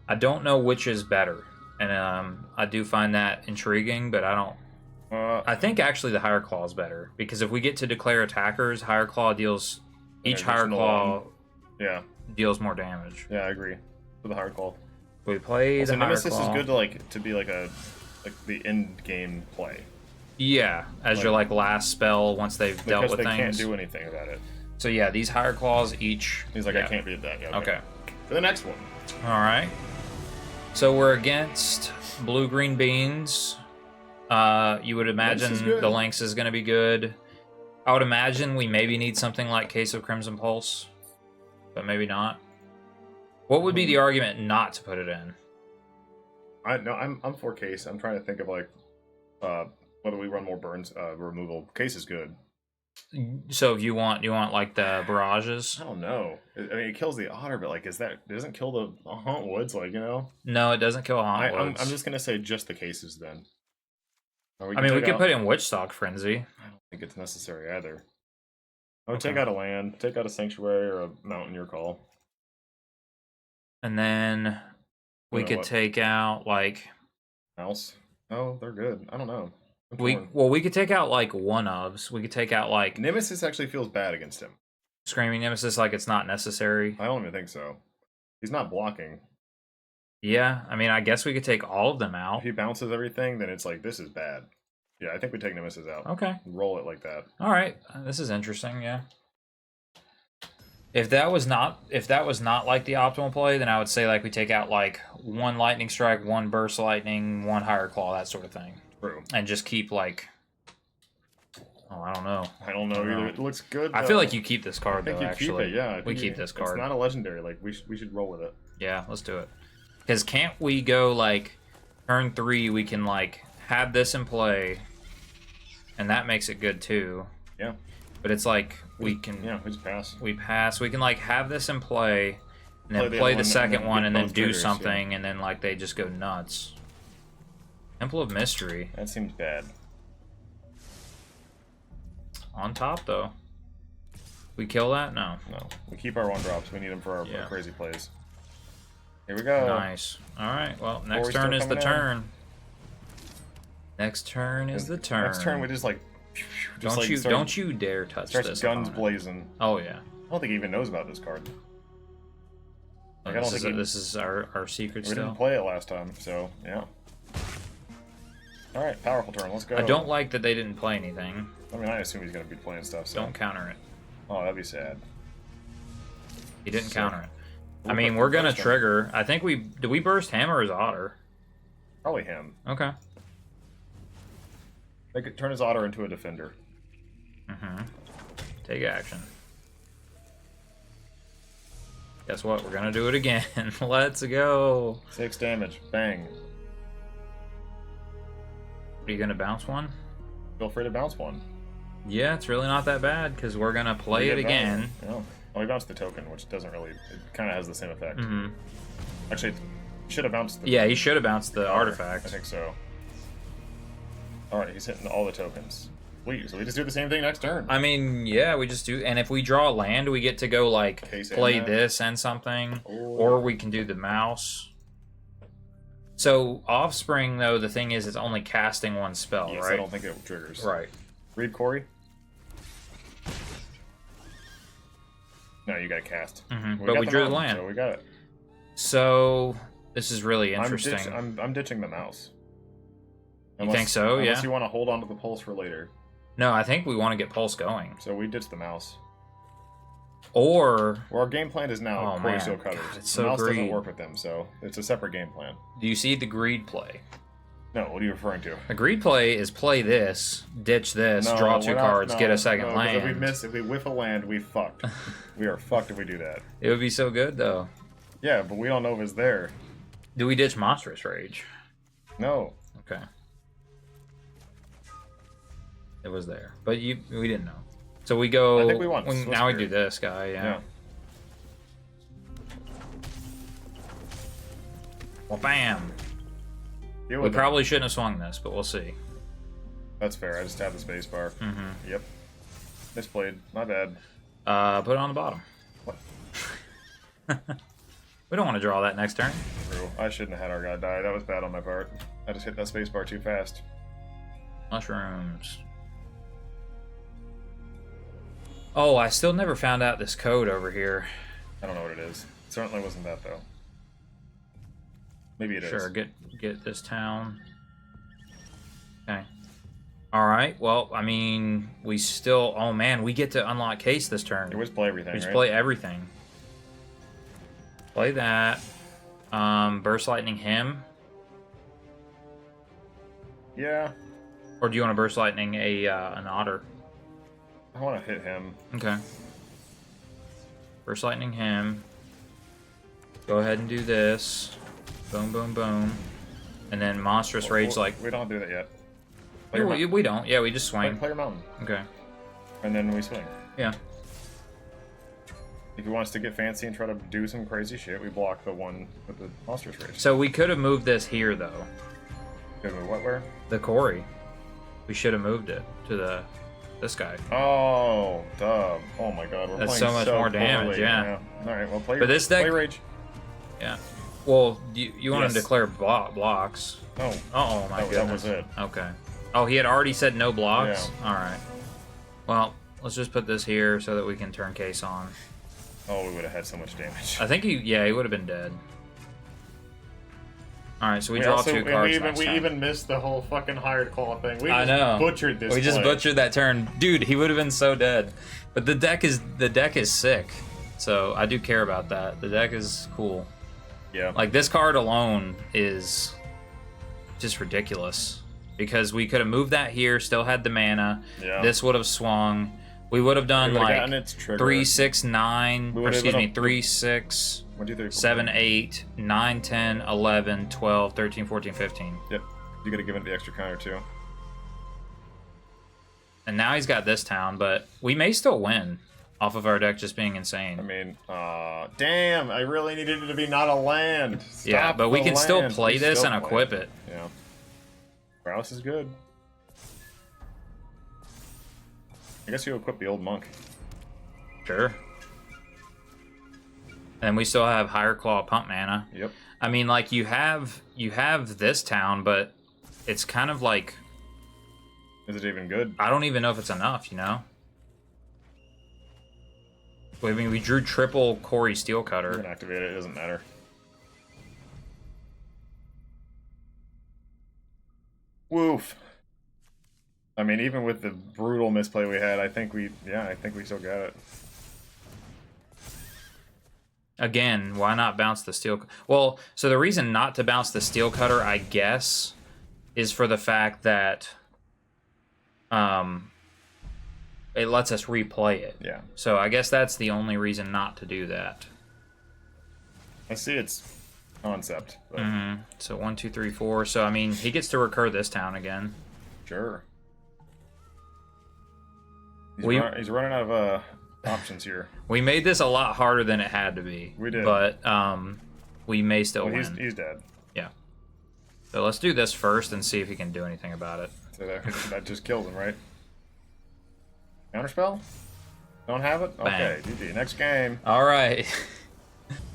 I don't know which is better, and I do find that intriguing, but I don't. I think actually the Higher Claw is better, because if we get to declare attackers, Higher Claw deals each Higher additional Claw yeah, deals more damage. yeah, I agree. For the hard call. We play Also, the Higher Nemesis Claw. is good to be like the end game play. Yeah, as your like last spell once they've dealt Because with they things. can't do anything about it. So yeah, these Higher Claws each. He's like, yeah. I can't read that. Yeah, Okay. For the next one. All right. So we're against blue-green beans. You would imagine Lynx is good. the Lynx is going to be good. I would imagine we maybe need something like Case of Crimson Pulse, but maybe not. What would be the argument not to put it in? I'm for Case. I'm trying to think of whether we run more burns removal. Case is good. So if you want like the barrages? I don't know. I mean, it kills the otter, but like, it doesn't kill the haunt woods? Like, you know? No, it doesn't kill haunt I'm woods. just gonna say just the cases then. I mean, we could put in Witchstock Frenzy. I don't think it's necessary either. I would Okay. take out a land, take out a sanctuary or a mountain, your call. And then we could take out like mouse. Oh, they're good. I don't know. we could take out like one-ofs. We could take out like Nemesis actually feels bad against him. Screaming Nemesis, like it's not necessary. I don't even think so. He's not blocking. Yeah, I mean, I guess we could take all of them out. If he bounces everything, then it's like, this is bad. Yeah, I think we take Nemesis out. Okay. Roll it like that. All right, this is interesting. Yeah. If that was not like the optimal play, then I would say like we take out like one lightning strike, one burst lightning, one higher claw, that sort of thing. True. And just keep like, oh, I don't know. I don't know either. It looks good. I feel like you keep this card though. Actually, keep it. Yeah, we keep this card. It's not a legendary. Like we should roll with it. Yeah, let's do it. Because can't we go like turn 3? We can like have this in play, and that makes it good too. Yeah. But it's like we can. Yeah, we just pass. We pass. We can like have this in play, and then play the second one, and then do something, and then like they just go nuts. Temple of Mystery. That seems bad. On top though. We kill that? No. No. We keep our 1-drops. We need them for our crazy plays. Here we go. Nice. Alright, well, next turn is the turn. Next turn is the turn. Next turn we just like... Don't you dare touch this. Starts guns blazing. Oh, yeah. I don't think he even knows about this card. Like, this is our secret still. We didn't play it last time, so, yeah. Alright, powerful turn. Let's go. I don't like that they didn't play anything. I mean, I assume he's going to be playing stuff, so... Don't counter it. Oh, that'd be sad. He didn't counter it. I mean, we're gonna trigger. I think did we burst him or his Otter? Probably him. Okay. They could turn his Otter into a defender. Mm-hmm. Take action. Guess what? We're gonna do it again. Let's go. 6 damage. Bang. Are you gonna bounce one? Feel free to bounce one. Yeah, it's really not that bad because we're gonna play it again. Yeah. Oh, he bounced the token, which doesn't really... It kind of has the same effect. Mm-hmm. Actually, should have bounced the... Yeah, he should have bounced the artifact. I think so. Alright, he's hitting all the tokens. So we just do the same thing next turn. I mean, yeah, we just do... And if we draw a land, we get to go, like, play this and something. Or we can do the mouse. So, Offspring, though, the thing is, it's only casting one spell, right? I don't think it triggers. Right. Read Corri. No, you gotta cast. Mm-hmm. But we drew the land. So we got it. So this is really interesting. I'm ditching the mouse. You think so? Yeah. Unless you want to hold on to the pulse for later. No, I think we want to get pulse going. So we ditch the mouse. Or our game plan is now Corri-Steel Cutters. God, it's so the mouse greed. doesn't work with them, so it's a separate game plan. Do you see the greed play? No, what are you referring to? The greed play is play this, ditch this, draw 2 cards, get a second land. If we whiff a land, we fucked. We are fucked if we do that. It would be so good though. Yeah, but we don't know if it's there. Do we ditch Monstrous Rage? No. Okay. It was there, but we didn't know. So we go. I think we want. Now we do this guy. Yeah. Well, bam. We probably shouldn't have swung this, but we'll see. That's fair. I just tapped the space bar. Mm-hmm. Yep. Misplayed. My bad. Put it on the bottom. What? We don't want to draw that next turn. True. I shouldn't have had our guy die. That was bad on my part. I just hit that space bar too fast. Mushrooms. Oh, I still never found out this code over here. I don't know what it is. It certainly wasn't that though. Maybe it is. Sure, get this town. Okay. Alright, well, I mean, we still... Oh, man, we get to unlock case this turn. We just play everything, We just play everything. Play that. Burst Lightning him. Yeah. Or do you want to Burst Lightning an Otter? I want to hit him. Okay. Burst Lightning him. Go ahead and do this. Boom, boom, boom. And then Monstrous Rage, like... We don't do that yet. We don't. Yeah, we just swing. Play your mountain. Okay. And then we swing. Yeah. If he wants to get fancy and try to do some crazy shit, we block the one with the Monstrous Rage. So we could have moved this here, though. Good move. What, where? The Corri. We should have moved it to this guy. Oh, duh. Oh my god, we're That's playing so much more damage, poorly. yeah. Alright, well, play, But this deck- play Rage. Yeah. Well, you want to Yes. declare blocks. Oh, Oh my goodness. that was it. Okay. Oh, he had already said no blocks? Yeah. Alright. Well, let's just put this here so that we can turn case on. Oh, we would have had so much damage. I think he would have been dead. Alright, so we draw also, two cards. We even missed the whole fucking hired claw thing. We I just know. butchered this. We just play. butchered that turn. Dude, he would have been so dead. But the deck is sick. So I do care about that. The deck is cool. Yeah. Like, this card alone is just ridiculous. Because we could have moved that here, still had the mana. Yeah. This would have swung. We would have done We would've like gotten its trigger. 3, 6, 9. We Or would've excuse me, been 3, 6, 1, 2, 3, 4, 7, 8, 9, 10, 11, 12, 13, 14, 15. Yep. You gotta give it the extra counter too. And now he's got this town, but we may still win off of our deck just being I insane. mean, damn! I really needed it to be not a land. Yeah, Stop but we the can still land. play We this still and play equip it. Yeah. Prowess is good. I guess you equip the old monk. Sure. And we still have higher claw pump mana. Yep. I mean, like, you have this town, but it's kind of like, Is it even good? I don't even know if it's enough, you know? I mean, we drew triple Corri-Steel You Cutter. can activate it. It doesn't matter. Woof. I mean, even with the brutal misplay we had, I think we still got it. Again, why not bounce the steel? Well, so the reason not to bounce the Steel Cutter, I guess, is for the fact that it lets us replay it. Yeah. So I guess that's the only reason not to do that. I see its concept, but So 1, 2, 3, 4. So I mean, he gets to recur this town again. sure. He's running out of options here. We made this a lot harder than it had to be. We did. But we may still Well, win. he's dead. Yeah. So let's do this first and see if he can do anything about it. So that just kills him, right? Counterspell? Don't have it? Okay, GG. Next game. All right.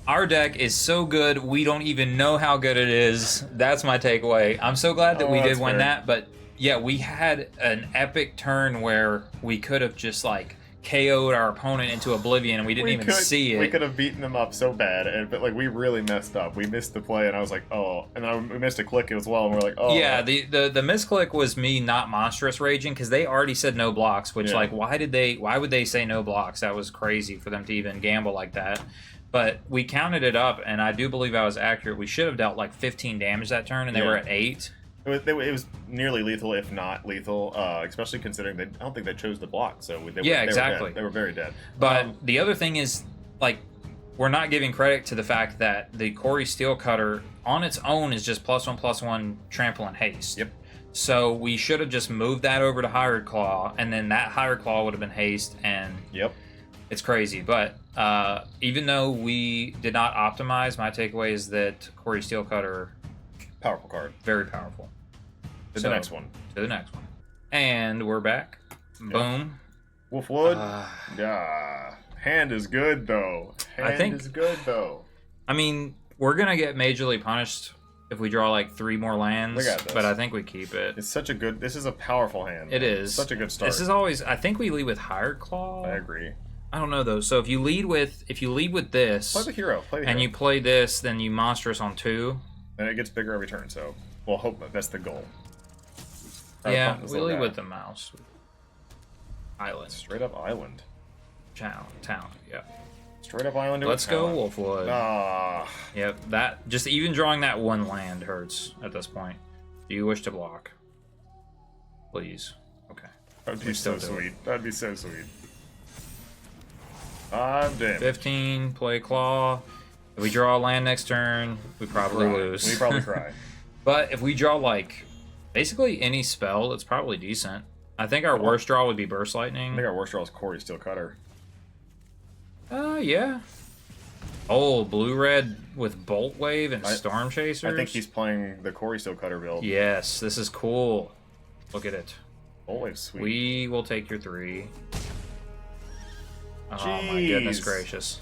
Our deck is so good, we don't even know how good it is. That's my takeaway. I'm so glad that we did that's win fair. that, but yeah, we had an epic turn where we could have just like KO'd our opponent into oblivion and we didn't even see it. We could have beaten them up so bad, but like we really messed up. We missed the play, and I was like, oh, and we missed a click as well, and we're like, oh. Yeah, the misclick was me not monstrous raging because they already said no blocks, which Yeah. like why would they say no blocks? That was crazy for them to even gamble like that. But we counted it up, and I do believe I was accurate. We should have dealt like 15 damage that turn, and they Yeah. were at 8. It was nearly lethal, if not lethal, especially considering I don't think they chose the block, so they Yeah, were exactly. dead. They were very dead. But the other thing is, like, we're not giving credit to the fact that the Corri-Steel Cutter on its own is just +1/+1 trample and haste. Yep. So we should have just moved that over to Hired Claw, and then that Hired Claw would have been haste, and Yep. it's crazy. But even though we did not optimize, my takeaway is that Corri-Steel Cutter, Powerful card. very powerful. To So, the next one. To the next one. And we're back. Boom. Wolfwood. Yeah. Hand is good though. Hand think- is good though. I mean, we're gonna get majorly punished if we draw like 3 more lands. We got this. But I think we keep it. It's such a good. This is a powerful hand. It is Such a good start. This is always. I think we lead with Hired Claw. I agree. I don't know though. So if you lead with this, Play the hero. Play the and hero. you play this, then you monstrous on 2. And it gets bigger every turn. So we'll hope that's the goal. Try to Yeah, pump this we little lead guy. with the mouse. Island. Straight up island. Town. Yeah. Straight up island. to Let's a go, talent. Wolfwood. Ah. Yep. That just even drawing that 1 land hurts at this point. Do you wish to block? Please. Okay. That'd be We so still do it. sweet. That'd be so sweet. I'm dead. 15, play claw. If we draw a land next turn, we probably lose. We probably cry. But if we draw like basically any spell, it's probably decent. I think our worst draw would be Burst I Lightning. think our worst draw is Corri-Steel Cutter. Yeah. Oh, blue-red with Bolt Wave and Storm Chasers. I think he's playing the Corri-Steel Cutter build. Yes, this is cool. Look at it. Bolt Wave's sweet. We will take your 3. Oh Jeez. my goodness gracious.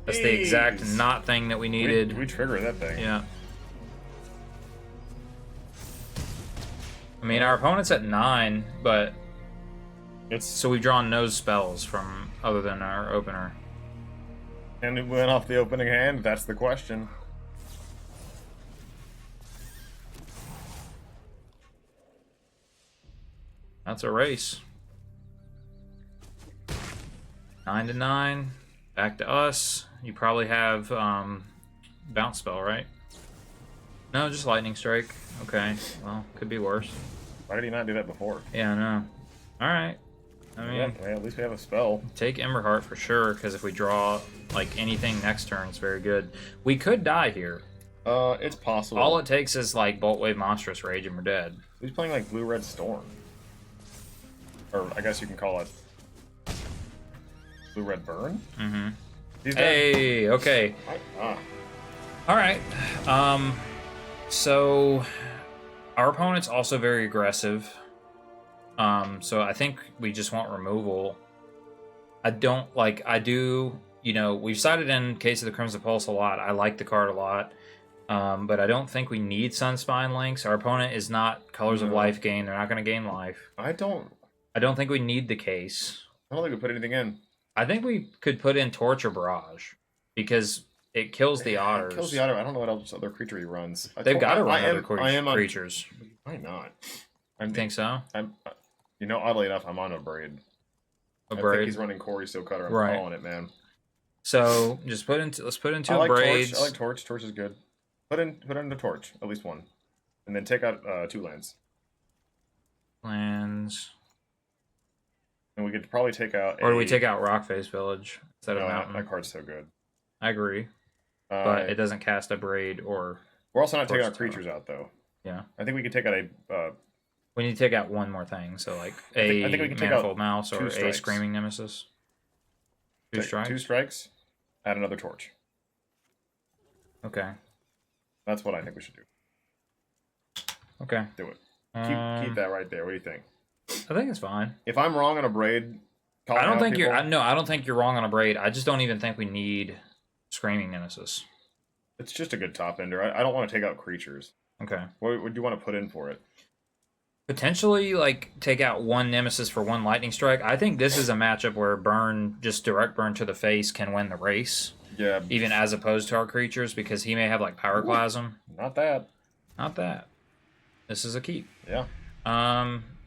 That's the exact not thing that we needed. We triggered that thing. Yeah. I mean, our opponent's at 9, but so we've drawn no spells from other than our opener. And it went off the opening hand. That's the question. That's a race. 9 to 9. Back to us. You probably have bounce spell, right? No, just lightning strike. Okay. Well, could be worse. Why did he not do that before? Yeah, I know. All right. I mean, yeah, at least we have a spell. Take Emberheart for sure, because if we draw like anything next turn, it's very good. We could die here. It's possible. All it takes is like Bolt Wave, Monstrous Rage, and we're dead. He's playing like Blue-Red Storm, or I guess you can call it Blue-Red Burn. Mm-hmm. Hey, okay. All right. So our opponent's also very aggressive. So I think we just want removal. I do, you know, we've cited in Case of the Crimson Pulse a lot. I like the card a lot. But I don't think we need Sunspine Links. Our opponent is not Colors of Life gain. They're not going to gain life. I don't think we need the Case. I don't think we put anything in. I think we could put in Torture Barrage because it kills the Otters. It kills the Otter. I don't know what else other creature he runs. They've got to run other creatures. Why not? I think so. You know, oddly enough, I'm on a braid. I think he's running Corri-Steel Cutter. I'm calling it, man. So just let's put into a braids. I like Torch. Torch is good. Put in the Torch, at least one, and then take out 2 lands. And we could probably take out. Or do we take out Rockface Village instead of Mountain? That card's so good. I agree, but it doesn't cast a braid or. We're also not taking our creatures out though. Yeah. I think we could take out a. We need to take out one more thing, so like I think we can Manifold Mouse or a Screaming Nemesis. 2 strikes. 2 strikes. Add another Torch. Okay. That's what I think we should do. Okay. Do it. Keep that right there. What do you think? I think it's fine. If I'm wrong on a braid, I don't think you're. No, I don't think you're wrong on a braid. I just don't even think we need Screaming Nemesis. It's just a good top ender. I don't want to take out creatures. Okay. What do you want to put in for it? Potentially, like, take out 1 Nemesis for 1 Lightning Strike. I think this is a matchup where just direct burn to the face can win the race. Yeah. Even as opposed to our creatures, because he may have, like, Pyroclasm. Not that. Not that. This is a keep. Yeah.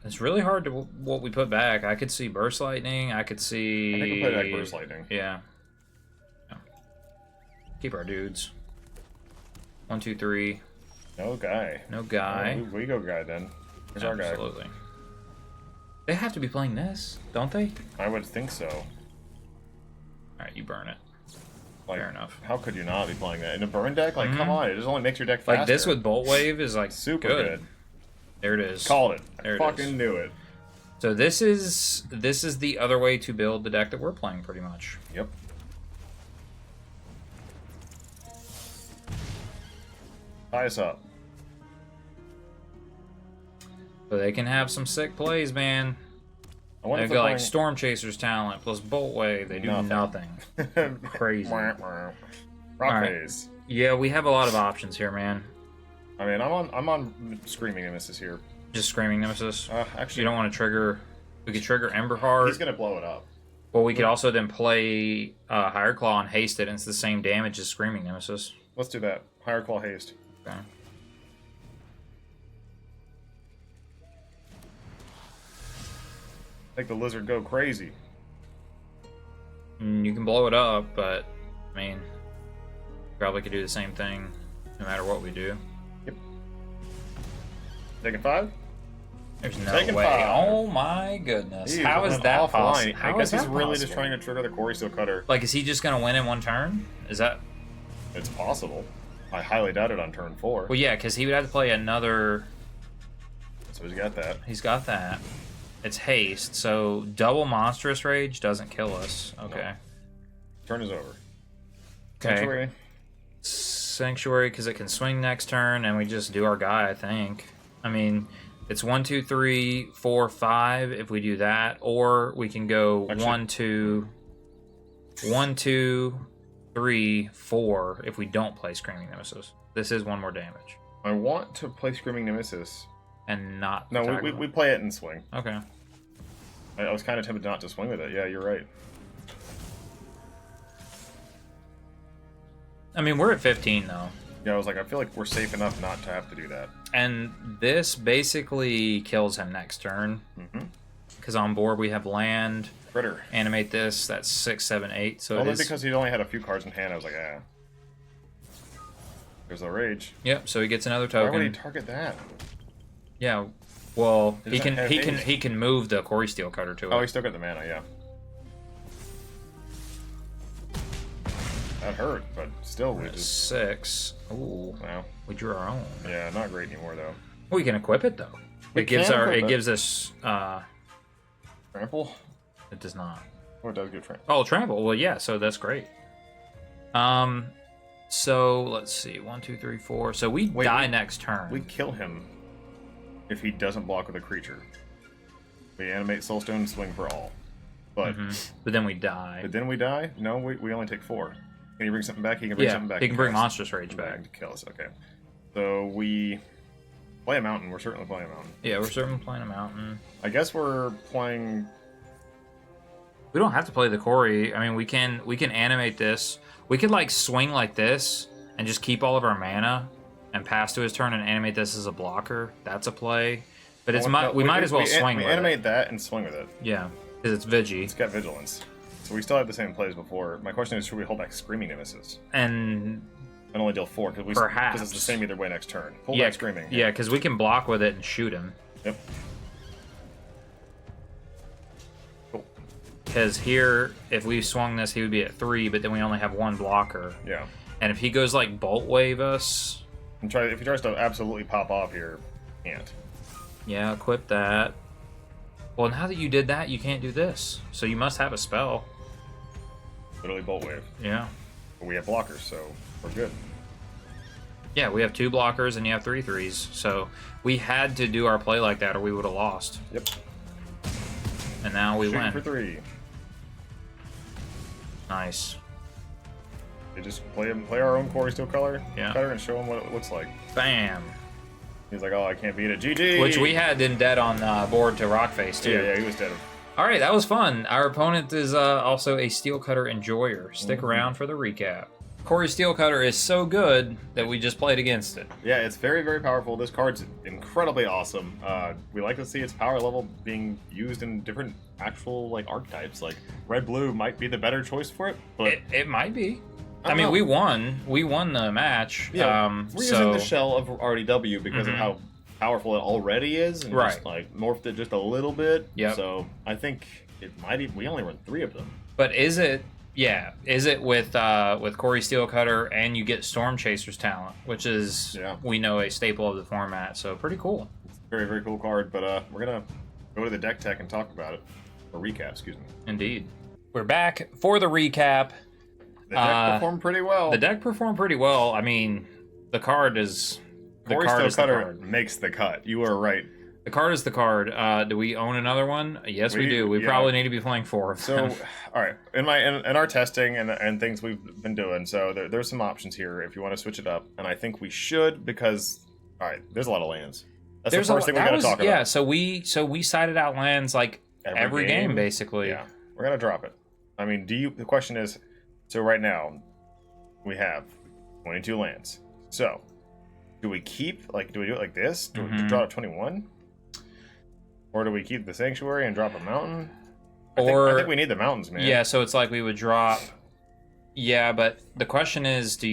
It's really hard to what we put back. I could see Burst Lightning. I could see... I think we put back Burst Lightning. Yeah. Keep our dudes. 1, 2, 3. No guy. No guy. We go guy then. Here's our guy. Absolutely. They have to be playing this, don't they? I would think so. Alright, you burn it. Like, fair enough. How could you not be playing that? In a burn deck? Like, come on, it just only makes your deck faster. Like, this with Bolt Wave is, like, super good. There it is. Called it. I fucking knew it. So this is the other way to build the deck that we're playing, pretty much. Yep. Tie us up. So they can have some sick plays, man. They've got like Storm Chaser's talent plus Bolt Wave. They do nothing. Crazy. Rock phase. Yeah, we have a lot of options here, man. I mean, I'm on Screaming Nemesis here. Just Screaming Nemesis. Actually, you don't want to trigger. We could trigger Emberheart. He's gonna blow it up. Well, we could also then play Higher Claw and haste it, and it's the same damage as Screaming Nemesis. Let's do that. Higher Claw haste. Okay. Make the lizard go crazy. You can blow it up, but I mean, probably could do the same thing no matter what we do. Yep. Taking 5? There's no way. 5. Oh my goodness. How is that possible? I guess he's really just trying to trigger the Corri-Steel Cutter. Like, is he just going to win in 1 turn? Is that... It's possible. I highly doubt it on turn 4. Well, yeah, because he would have to play another... So he's got that. He's got that. It's haste, so double monstrous rage doesn't kill us. Okay. No. Turn is over. Okay. Sanctuary, because it can swing next turn, and we just do our guy, I think. I mean, it's 1, 2, 3, 4, 5 if we do that, or we can go Actually, 1, 2, 3, 4 if we don't play Screaming Nemesis. This is 1 more damage. I want to play Screaming Nemesis. And not... No, we play it and swing. Okay. I was kind of tempted not to swing with it. Yeah, you're right. I mean, we're at 15, though. Yeah, I was like, I feel like we're safe enough not to have to do that. And this basically kills him next turn. Because on board we have land. Critter. Animate this. That's 6, 7, 8. So only it is... because he only had a few cards in hand, I was like, ah. There's no rage. Yep. So he gets another token. Why would he target that? Yeah. Well, He can move the Corri-Steel Cutter to it. Oh, he still got the mana, yeah. That hurt, but still, we just... 6. Ooh. Wow. We drew our own. Yeah, not great anymore, though. We can equip it, though. It gives us... Trample? It does not. Oh, it does get trample. Oh, trample. Well, yeah, so that's great. So, let's see. 1, 2, 3, 4. So we die next turn. We kill him if he doesn't block with a creature. We animate Soulstone, swing for all. But but then we die. But then we die? No, we only take 4. Can you bring something back? He can bring something back. He can bring Monstrous Rage back. To kill us, okay. So we play a mountain. We're certainly playing a mountain. Yeah, we're certainly playing a mountain. I guess we're playing... We don't have to play the Corri. I mean, we can animate this. We could, like, swing like this and just keep all of our mana and pass to his turn and animate this as a blocker. That's a play. But it's we might as well swing with it. We animate that and swing with it. Yeah, because it's Vigi. It's got Vigilance. So we still have the same plays before. My question is, should we hold back Screaming Nemesis? And only deal 4, because it's the same either way next turn. Hold back Screaming. Yeah, because we can block with it and shoot him. Yep. Cool. Because here, if we swung this, he would be at 3, but then we only have 1 blocker. Yeah. And if he goes, like, Bolt Wave us... And if he tries to absolutely pop off here, can't. Yeah, equip that. Well, now that you did that, you can't do this. So you must have a spell. Literally Bolt Wave. Yeah. But we have blockers, so we're good. Yeah, we have 2 blockers and you have 3 3s. So we had to do our play like that or we would have lost. Yep. And now we win. win. For 3. Nice. They just play our own Corri-Steel Cutter and show him what it looks like. Bam. He's like, oh, I can't beat it. GG! Which we had in dead on board to Rockface, too. Yeah, he was dead. All right, that was fun. Our opponent is also a Steel Cutter enjoyer. Stick around for the recap. Corri-Steel Cutter is so good that we just played against it. Yeah, it's very, very powerful. This card's incredibly awesome. We like to see its power level being used in different actual archetypes. Like red-blue might be the better choice for it, but it might be. I mean, we won. We won the match. Yeah, we're using the shell of RDW because of how powerful it already is, and just morphed it just a little bit. Yeah. So I think it might. We only run 3 of them. But is it? Yeah. Is it with Corri-Steel Cutter and you get Storm Chaser's talent, which is we know a staple of the format. So pretty cool. It's a very, very cool card. But we're gonna go to the deck tech and talk about it, or recap. Excuse me. Indeed. We're back for the recap. The deck performed pretty well. The deck performed pretty well. I mean, the card is... Corri-Steel Cutter makes the cut. You are right. The card is the card. Do we own another one? Yes, we do. We probably need to be playing 4 of them. So, all right. In our testing and things we've been doing, so there's some options here if you want to switch it up. And I think we should because, all right, there's a lot of lands. That's the first thing we got to talk about. Yeah, so we sided out lands every game, basically. Yeah, we're going to drop it. I mean, the question is... So right now, we have 22 lands. So, do we keep, do we do it like this? Do we draw 21? Or do we keep the Sanctuary and drop a mountain? I think we need the mountains, man. Yeah, so it's like we would drop... Yeah, but the question is,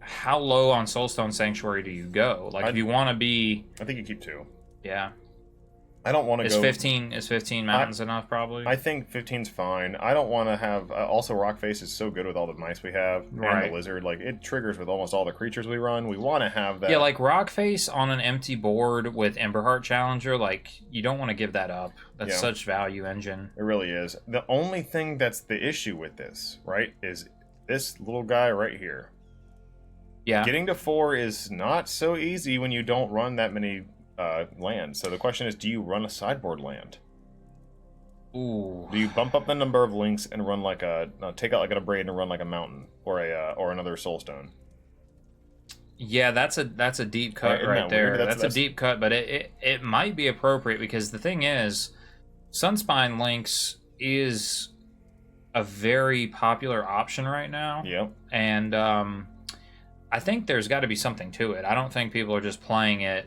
how low on Soulstone Sanctuary do you go? If you want to be... I think you keep 2. Yeah. I don't want to go. 15 mountains enough, probably? I think 15's fine. I don't want to have... also, Rockface is so good with all the mice we have. Right. And the Lizard. Like, it triggers with almost all the creatures we run. We want to have that... Yeah, like Rockface on an empty board with Emberheart Challenger, like, you don't want to give that up. That's such value engine. It really is. The only thing that's the issue with this, right, is this little guy right here. Yeah. Getting to 4 is not so easy when you don't run that many... land. So the question is, do you run a sideboard land? Ooh. Do you bump up the number of links and run like take out like an Abrade and run like a mountain or another soulstone? Yeah, that's a deep cut right there. That's a deep cut, but it might be appropriate because the thing is, Sunspine Links is a very popular option right now. Yep. And I think there's got to be something to it. I don't think people are just playing it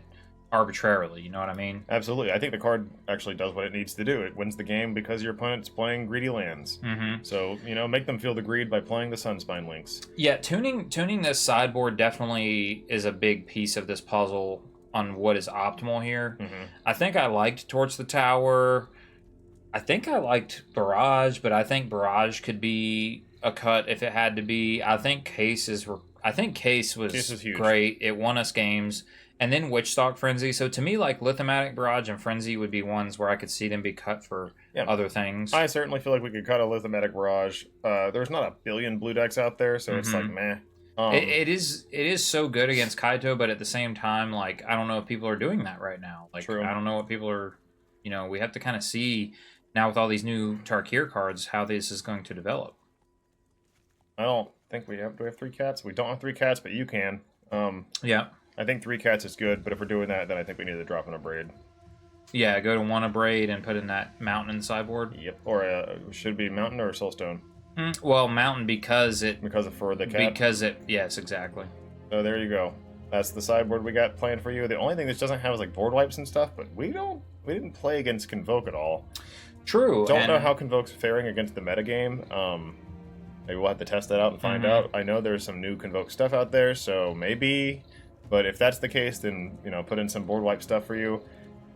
arbitrarily, you know what I mean? Absolutely. I think the card actually does what it needs to do. It wins the game because your opponent's playing greedy lands. Mm-hmm. So, make them feel the greed by playing the Sunspine Links. Yeah, tuning this sideboard definitely is a big piece of this puzzle on what is optimal here. Mm-hmm. I think I liked Torch the Tower. I think I liked Barrage, but I think Barrage could be a cut if it had to be. I think Case was huge. Great. It won us games. And then Witchstalk Frenzy. So to me, like Lithomatic Barrage and Frenzy would be ones where I could see them be cut for other things. I certainly feel like we could cut a Lithomatic Barrage. There's not a billion blue decks out there, so it's like meh. It is so good against Kaito, but at the same time, like I don't know if people are doing that right now. Like True. I don't know what people are. We have to kind of see now with all these new Tarkir cards how this is going to develop. I don't think we have. Do we have 3 cats? We don't have 3 cats, but you can. Yeah. I think 3 cats is good, but if we're doing that, then I think we need to drop in a Abrade. Yeah, go to 1 Abrade and put in that mountain sideboard. Yep. Or should be mountain or soulstone. Well, mountain because for the cat. Yes, exactly. So there you go. That's the sideboard we got planned for you. The only thing this doesn't have is like board wipes and stuff, but we didn't play against Convoke at all. True. Don't know how Convoke's faring against the metagame. Maybe we'll have to test that out and find out. I know there's some new Convoke stuff out there, so maybe. But if that's the case, then put in some board wipe stuff for you.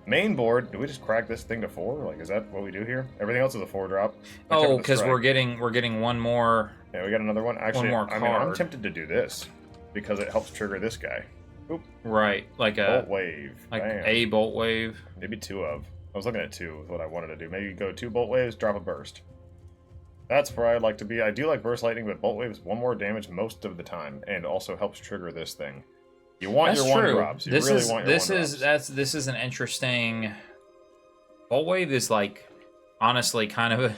Main board, do we just crack this thing to 4? Like, is that what we do here? Everything else is a 4-drop. Oh, because we're getting one more. Yeah, we got another one. Actually, one more card. I'm tempted to do this because it helps trigger this guy. Oop. Right, like a Bolt Wave. Like Bam. a Bolt Wave. Maybe 2 of. I was looking at 2 is what I wanted to do. Maybe go 2 Bolt Waves, drop a Burst. That's where I'd like to be. I do like Burst Lightning, but Bolt Wave is 1 more damage most of the time, and also helps trigger this thing. You want That's your true. 1-drops. You really want your 1-drops. This is an interesting. Bolt Wave is like, honestly, kind of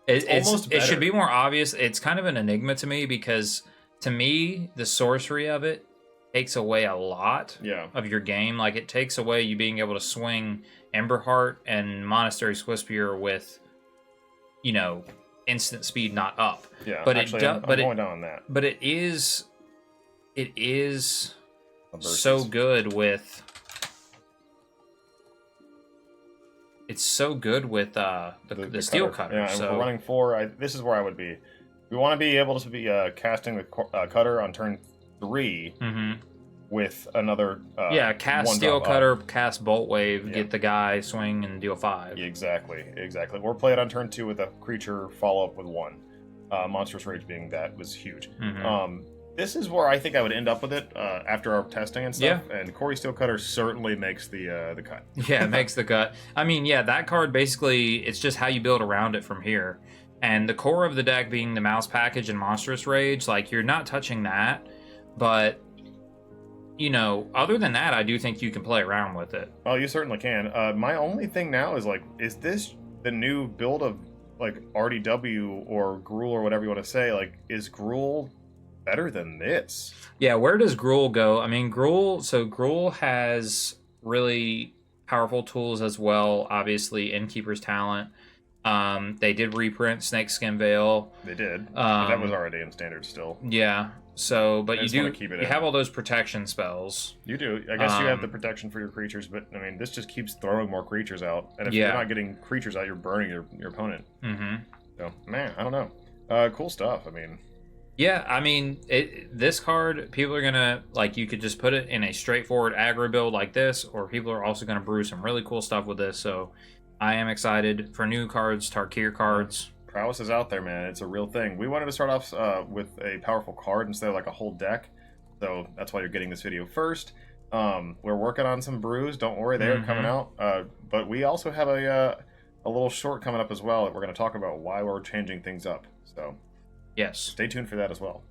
it should be more obvious. It's kind of an enigma to me because to me the sorcery of it takes away a lot of your game. Like it takes away you being able to swing Emberheart and Monastery Swispear with, instant speed not up. Yeah, but actually, I'm going down on that. But it is so good with. It's so good with the Steel Cutter. Yeah, and we're running 4. This is where I would be. We want to be able to be casting the Cutter on turn 3 with another. Cast Steel Cutter, cast Bolt Wave, get the guy, swing, and deal 5. Yeah, exactly. Or play it on turn 2 with a creature follow up with 1. Monstrous Rage being that was huge. This is where I think I would end up with it after our testing and stuff. Yeah. And Corri-Steel Cutter certainly makes the cut. Yeah, it makes the cut. I mean, that card basically, it's just how you build around it from here. And the core of the deck being the Mouse Package and Monstrous Rage, like, you're not touching that. But, other than that, I do think you can play around with it. Oh, you certainly can. My only thing now is, like, is this the new build of, like, RDW or Gruul or whatever you want to say? Like, is Gruul better than this? Yeah, where does Gruul go? I mean, Gruul has really powerful tools as well. Obviously, Innkeeper's Talent. They did reprint Snakeskin Veil. They did. But that was already in standard still. Yeah. So, but you keep it have all those protection spells. You do. I guess you have the protection for your creatures, but I mean, this just keeps throwing more creatures out. And if you're not getting creatures out, you're burning your opponent. So, man, I don't know. Cool stuff. I mean, Yeah, I mean, this card, people are gonna like. You could just put it in a straightforward aggro build like this, or people are also gonna brew some really cool stuff with this. So, I am excited for new cards, Tarkir cards. Prowess is out there, man. It's a real thing. We wanted to start off with a powerful card instead of like a whole deck, so that's why you're getting this video first. We're working on some brews. Don't worry, they are coming out. But we also have a little short coming up as well that we're going to talk about why we're changing things up. So Yes. stay tuned for that as well.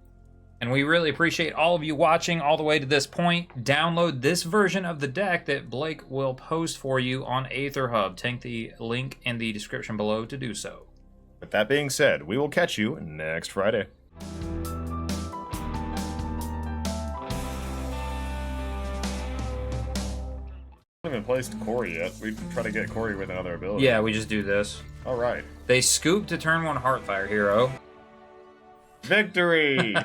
And we really appreciate all of you watching all the way to this point. Download this version of the deck that Blake will post for you on AetherHub. Take the link in the description below to do so. With that being said, we will catch you next Friday. I haven't even placed Corri yet. We try to get Corri with another ability. Yeah, we just do this. All right. They scoop to turn 1 Heartfire hero. Victory!